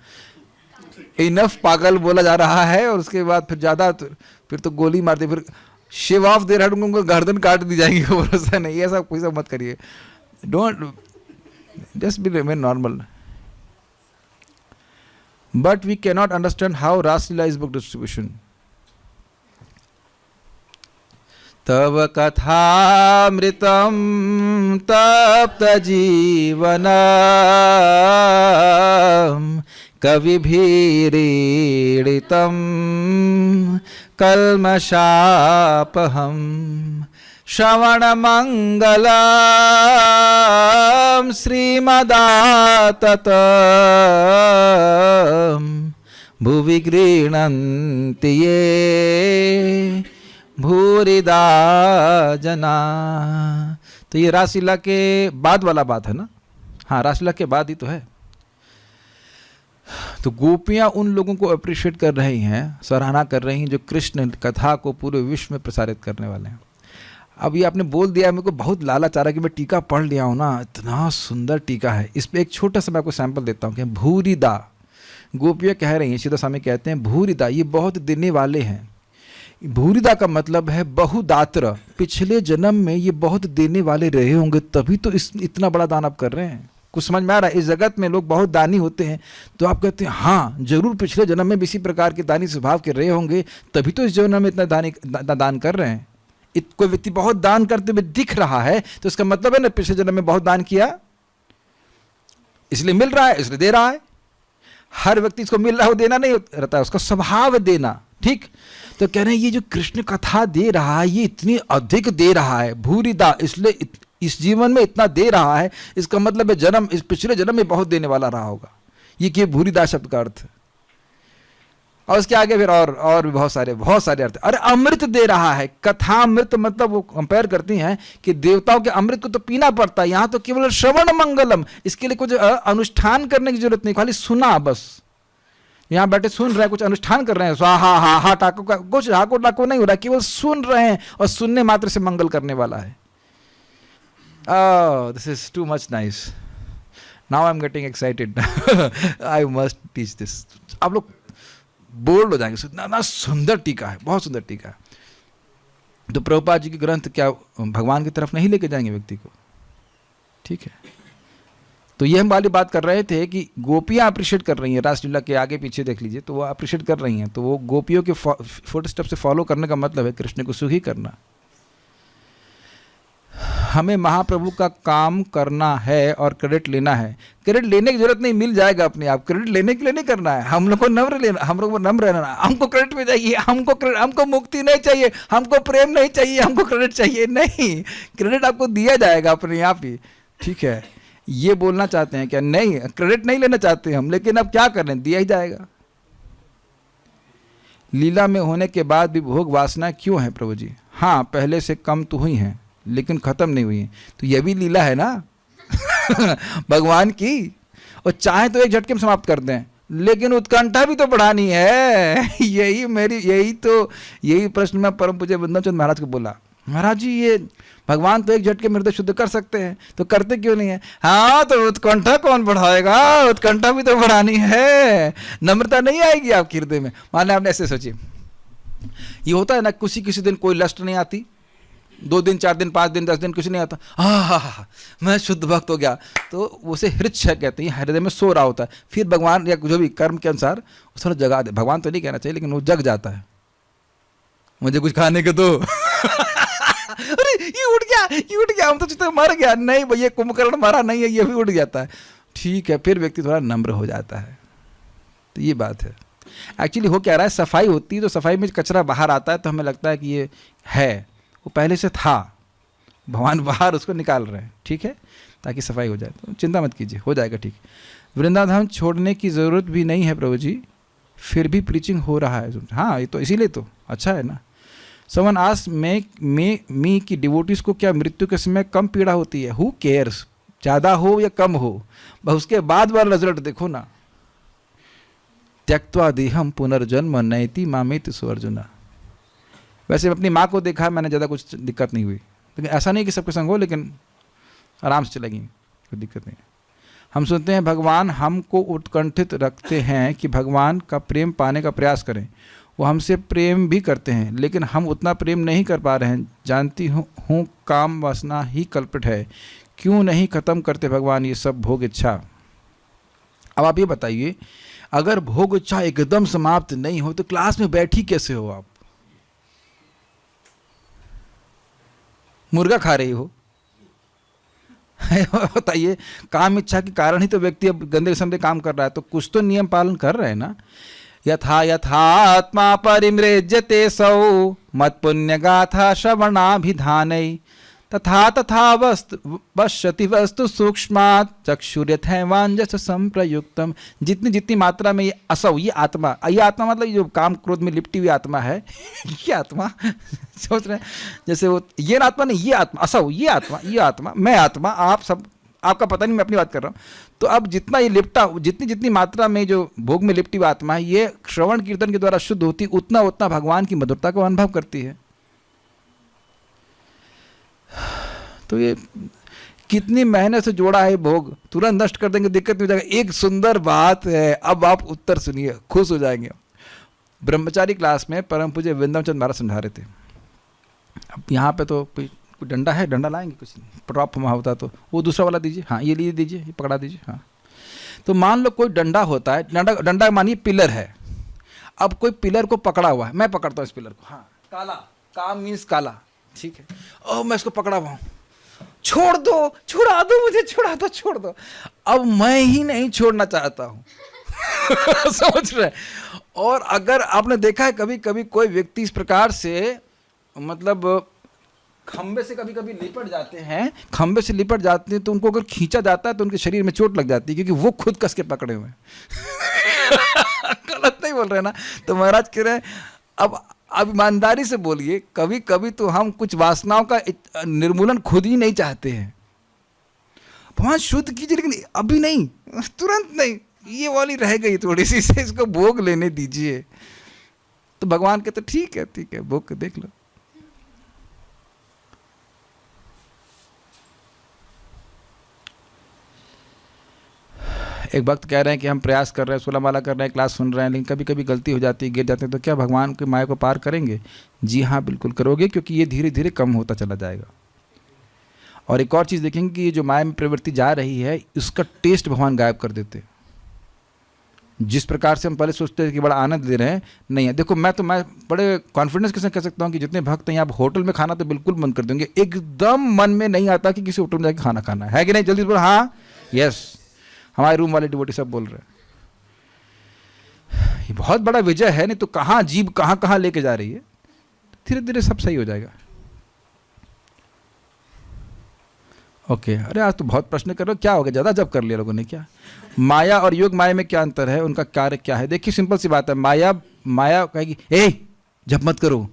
इनफ पागल बोला जा रहा है और उसके बाद फिर ज्यादा फिर तो गोली मारते, फिर शेव ऑफ देयर हेड, उनको गर्दन काट दी जाएगी, भरोसा नहीं, ऐसा कोई सब मत करिए। Don't, just be remain normal. But we cannot understand how Raslila is book distribution. तव कथामृतं तप्त जीवनम् कविभिरीडितं कल्मषापहम् श्रवणमङ्गलं श्रीमदातत भुवि गृह्णन्ति ये भूरिदा जना। तो ये रासलीला के बाद वाला बात है ना? हाँ, रासलीला के बाद ही तो है। तो गोपियाँ उन लोगों को अप्रिशिएट कर रही हैं, सराहना कर रही हैं जो कृष्ण कथा को पूरे विश्व में प्रसारित करने वाले हैं। अब ये आपने बोल दिया, मेरे को बहुत लालच आ रहा है कि मैं टीका पढ़ लिया हूँ ना, इतना सुंदर टीका है। इस पर एक छोटा सा मैं आपको सैंपल देता हूँ कि भूरिदा, गोपियाँ कह रही हैं, सीधा स्वामी कहते हैं भूरिदा ये बहुत देने वाले हैं। भूरिदा का मतलब है बहुदात्र, पिछले जन्म में ये बहुत देने वाले रहे होंगे, तभी तो इतना बड़ा दान आप कर रहे हैं। कुछ समझ में आ रहा है? इस जगत में लोग बहुत दानी होते हैं, तो आप कहते हैं हाँ जरूर पिछले जन्म में भी इसी प्रकार के दानी स्वभाव के रहे होंगे, तभी तो इस जन्म में इतना दान कर रहे हैं। कोई व्यक्ति बहुत दान करते हुए दिख रहा है तो इसका मतलब है ना पिछले जन्म में बहुत दान किया, इसलिए मिल रहा है, इसलिए दे रहा है। हर व्यक्ति इसको मिल रहा है वो देना नहीं रहता है, उसका स्वभाव देना। ठीक, तो कह रहे हैं ये जो कृष्ण कथा दे रहा है ये इतनी अधिक दे रहा है, भूरिदा, इसलिए इस जीवन में इतना दे रहा है, इसका मतलब है जन्म, इस पिछले जन्म में बहुत देने वाला रहा होगा। ये कि भूरिदा शब्द का अर्थ। और उसके आगे फिर और भी बहुत सारे अर्थ। अरे अमृत दे रहा है, कथामृत, मतलब वो कंपेयर करती हैं कि देवताओं के अमृत को तो पीना पड़ता है, यहाँ तो केवल श्रवण मंगलम, इसके लिए कुछ अनुष्ठान करने की जरूरत नहीं, खाली सुना बस। यहाँ बैठे सुन रहे हैं, कुछ अनुष्ठान कर रहे हैं, स्वाहा हा हा टाको का कुछ हाको टाको नहीं हो रहा, केवल सुन रहे हैं, और सुनने मात्र से मंगल करने वाला है। This is too much nice, now I am getting excited, I must teach this. आप लोग बोल्ड हो जाएंगे, ना सुंदर टीका है, बहुत सुंदर टीका है। तो प्रभुपाद जी के ग्रंथ क्या भगवान की तरफ नहीं लेके जाएंगे व्यक्ति को, ठीक है। तो ये हम वाली बात कर रहे थे कि गोपियां अप्रिशिएट कर रही हैं, रासलीला के आगे पीछे देख लीजिए, तो वो अप्रिशिएट कर रही हैं, तो वो गोपियों के फुटस्टेप से फॉलो करने का मतलब है कृष्ण को सुखी करना। हमें महाप्रभु का काम करना है और क्रेडिट लेना है। क्रेडिट लेने की जरूरत नहीं, मिल जाएगा अपने आप। क्रेडिट लेने के लिए नहीं करना है, हम लोग को नम्र लेना, हम लोग को नम्र रहना। हमको क्रेडिट में चाहिए, हमको मुक्ति नहीं चाहिए, हमको प्रेम नहीं चाहिए, हमको क्रेडिट चाहिए नहीं। क्रेडिट आपको दिया जाएगा अपने आप ही, ठीक है। ये बोलना चाहते हैं क्या? नहीं, क्रेडिट नहीं लेना चाहते हम, लेकिन अब क्या करें, दिया ही जाएगा। लीला में होने के बाद भी भोग वासना क्यों है प्रभु जी? हाँ, पहले से कम तो हुई हैं, लेकिन खत्म नहीं हुई है। तो यह भी लीला है ना भगवान की। और चाहे तो एक झटके में समाप्त कर दें, लेकिन उत्कंठा भी तो बढ़ानी है। यही प्रश्न मैं परम पूज्य वृंदावन चंद्र महाराज को बोला, महाराज जी ये भगवान तो एक झटके में हृदय शुद्ध कर सकते हैं, तो करते क्यों नहीं है? हाँ, तो उत्कंठा कौन बढ़ाएगा? उत्कंठा भी तो बढ़ानी है, नम्रता नहीं आएगी आपके हृदय में। मान लें आपने ऐसे सोचिए, ये होता है ना, किसी दिन कोई लस्ट नहीं आती, 2 दिन 4 दिन 5 दिन 10 दिन कुछ नहीं आता, हाँ मैं शुद्ध भक्त हो गया, तो उसे हृदय कहते हैं, हृदय में सो रहा होता है। फिर भगवान या जो भी कर्म के अनुसार थोड़ा जगा दे, भगवान तो नहीं कहना चाहिए, लेकिन वो जग जाता है, मुझे कुछ खाने को दो। अरे ये उठ गया, हम तो चित्त मर गया। नहीं भैया, कुंभकर्ण मरा नहीं है, ये भी उठ जाता है, ठीक है। फिर व्यक्ति थोड़ा नम्र हो जाता है। तो ये बात है। एक्चुअली हो क्या रहा है, सफाई होती है तो सफाई में कचरा बाहर आता है, तो हमें लगता है कि ये है, वो पहले से था, भगवान बाहर उसको निकाल रहे हैं, ठीक है, ताकि सफाई हो जाए। तो चिंता मत कीजिए, हो जाएगा ठीक। वृंदावन छोड़ने की ज़रूरत भी नहीं है प्रभु जी, फिर भी प्रीचिंग हो रहा है। हाँ, ये तो इसीलिए तो अच्छा है ना। समवन आस्क्ड मी की डिवोटीज को क्या मृत्यु के समय कम पीड़ा होती है? हु केयर्स, ज़्यादा हो या कम हो, बस उसके बाद वाला रिजल्ट देखो ना। त्यक्त्वा देहम पुनर्जन्म नयति मामेति सो अर्जुना। वैसे अपनी माँ को देखा, मैंने ज़्यादा कुछ दिक्कत नहीं हुई, लेकिन ऐसा नहीं कि सबके संग हो, लेकिन आराम से चलेगी, कोई दिक्कत नहीं। हम सुनते हैं भगवान हमको उत्कंठित रखते हैं कि भगवान का प्रेम पाने का प्रयास करें। वो हमसे प्रेम भी करते हैं, लेकिन हम उतना प्रेम नहीं कर पा रहे हैं। जानती हूँ काम वासना ही कल्पित है, क्यों नहीं ख़त्म करते भगवान ये सब भोग इच्छा? अब आप ये बताइए, अगर भोग इच्छा एकदम समाप्त नहीं हो तो क्लास में बैठी कैसे हो आप? मुर्गा खा रही हो? बताइए, काम इच्छा के कारण ही तो व्यक्ति अब गंदे किस्म के काम कर रहा है, तो कुछ तो नियम पालन कर रहे हैं ना। यथा यथात्मा परिमृज्यते सौ मत पुण्य गाथा श्रवणाभिधानै तथा तथा वस्तु पश्यति वस्तु सूक्ष्मात् चक्षुर्यथैवांजस संप्रयुक्तम। जितनी जितनी मात्रा में ये असौ, ये आत्मा मतलब जो काम क्रोध में लिपटी हुई आत्मा है ये आत्मा सोच रहे हैं जैसे वो ये आत्मा नहीं, ये आत्मा असौ, ये आत्मा मैं आत्मा, आप सब आपका पता नहीं, मैं अपनी बात कर रहा हूँ। तो अब जितना ये लिपटा, जितनी मात्रा में जो भोग में लिपटी हुई आत्मा है, ये श्रवण कीर्तन के द्वारा शुद्ध होती, उतना उतना भगवान की मधुरता को अनुभव करती है। तो ये कितनी मेहनत से जोड़ा है भोग, तुरंत नष्ट कर देंगे, दिक्कत नहीं हो जाएगा। एक सुंदर बात है, अब आप उत्तर सुनिए, खुश हो जाएंगे। ब्रह्मचारी क्लास में परम पूज्य वृंदावन चंद्र महाराज समझा रहे थे। अब यहाँ पे तो कोई डंडा है, डंडा लाएंगे, कुछ प्रॉप वहाँ होता तो वो दूसरा वाला दीजिए, हाँ ये लिए दीजिए, ये पकड़ा दीजिए। हाँ, तो मान लो कोई डंडा होता है, डंडा मानिए पिलर है। अब कोई पिलर को पकड़ा हुआ है, मैं पकड़ता हूँ इस पिलर को, हाँ काला, काम मीन्स काला, ठीक है। ओह मैं इसको पकड़ा हुआ हूँ, छोड़ दो, छुड़ा दो मुझे, छोड़ दो। अब मैं ही नहीं छोड़ना चाहता हूँ समझ रहे? और अगर आपने देखा है कभी कभी कोई व्यक्ति इस प्रकार से, मतलब खंबे से कभी कभी लिपट जाते हैं, तो उनको अगर खींचा जाता है तो उनके शरीर में चोट लग जाती है, क्योंकि वो खुद कस के पकड़े हुए हैं गलत नहीं बोल रहे ना। तो महाराज कह रहे हैं अब ईमानदारी से बोलिए, कभी कभी तो हम कुछ वासनाओं का निर्मूलन खुद ही नहीं चाहते हैं। भगवान शुद्ध कीजिए, लेकिन अभी नहीं, तुरंत नहीं, ये वाली रह गई थोड़ी सी, से इसको भोग लेने दीजिए। तो भगवान कहते ठीक है भोग के देख लो। एक वक्त कह रहे हैं कि हम प्रयास कर रहे हैं, 16 माला कर रहे हैं, क्लास सुन रहे हैं, लेकिन कभी कभी गलती हो जाती है, गिर जाते हैं, तो क्या भगवान की माया को पार करेंगे? जी हाँ, बिल्कुल करोगे, क्योंकि ये धीरे धीरे कम होता चला जाएगा। और एक और चीज़ देखेंगे कि ये जो माया में प्रवृत्ति जा रही है, इसका टेस्ट भगवान गायब कर देते हैं। जिस प्रकार से हम पहले सोचते थे कि बड़ा आनंद ले रहे हैं, नहीं है। देखो मैं बड़े कॉन्फिडेंस के साथ कह सकता हूँ कि जितने भक्त हैं, आप होटल में खाना तो बिल्कुल बंद कर देंगे, एकदम मन में नहीं आता कि किसी होटल में जाकर खाना खाना है कि नहीं? जल्दी बोलो हाँ, यस। हमारे रूम वाले डिवोटी सब बोल रहे हैं। ये बहुत बड़ा विजय है, नहीं तो कहाँ जीभ कहाँ कहाँ लेके जा रही है। धीरे धीरे सब सही हो जाएगा। ओके अरे आज तो बहुत प्रश्न कर रहे हो, क्या हो गया, ज़्यादा जब कर लिया लोगों ने क्या? माया और योग माया में क्या अंतर है, उनका कार्य क्या है? देखिए सिंपल सी बात है। माया कहेगी ए जब मत करो,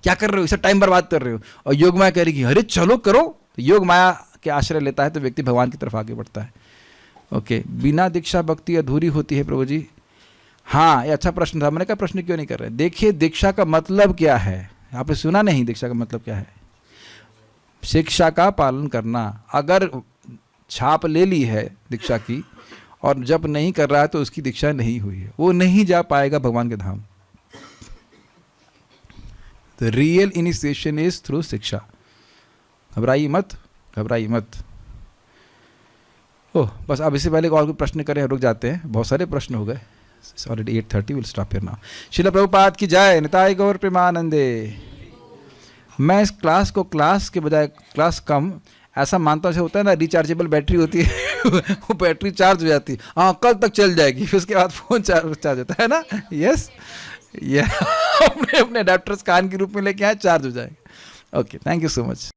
क्या कर रहे हो, इससे टाइम बर्बाद कर रहे हो। और योग माया कहेगी अरे चलो करो। तो योग माया के आश्रय लेता है तो व्यक्ति भगवान की तरफ आगे बढ़ता है। ओके बिना दीक्षा भक्ति अधूरी होती है प्रभु जी। हाँ ये अच्छा प्रश्न था, मैंने कहा प्रश्न क्यों नहीं कर रहे। देखिए दीक्षा का मतलब क्या है, आपने सुना नहीं? दीक्षा का मतलब क्या है? शिक्षा का पालन करना। अगर छाप ले ली है दीक्षा की और जब नहीं कर रहा है तो उसकी दीक्षा नहीं हुई है, वो नहीं जा पाएगा भगवान के धाम। The real initiation is through shiksha. घबराइए मत, घबराइए मत। ओह बस अब इससे पहले और कोई प्रश्न करें, रुक जाते हैं, बहुत सारे प्रश्न हो गए। Already 8:30 will stop here now. Srila Prabhupada की जय। निताय गौर प्रेमानंदे। मैं इस क्लास को क्लास के बजाय क्लास कम ऐसा मानता हूँ, जैसे होता है ना रिचार्जेबल बैटरी होती है वो बैटरी चार्ज हो जाती है, हाँ कल तक चल जाएगी, उसके बाद फ़ोन चार्ज होता है ना। यस ये अपने अडेप्टर्स कान के रूप में लेके आए, चार्ज हो जाएगा। Okay thank you so much.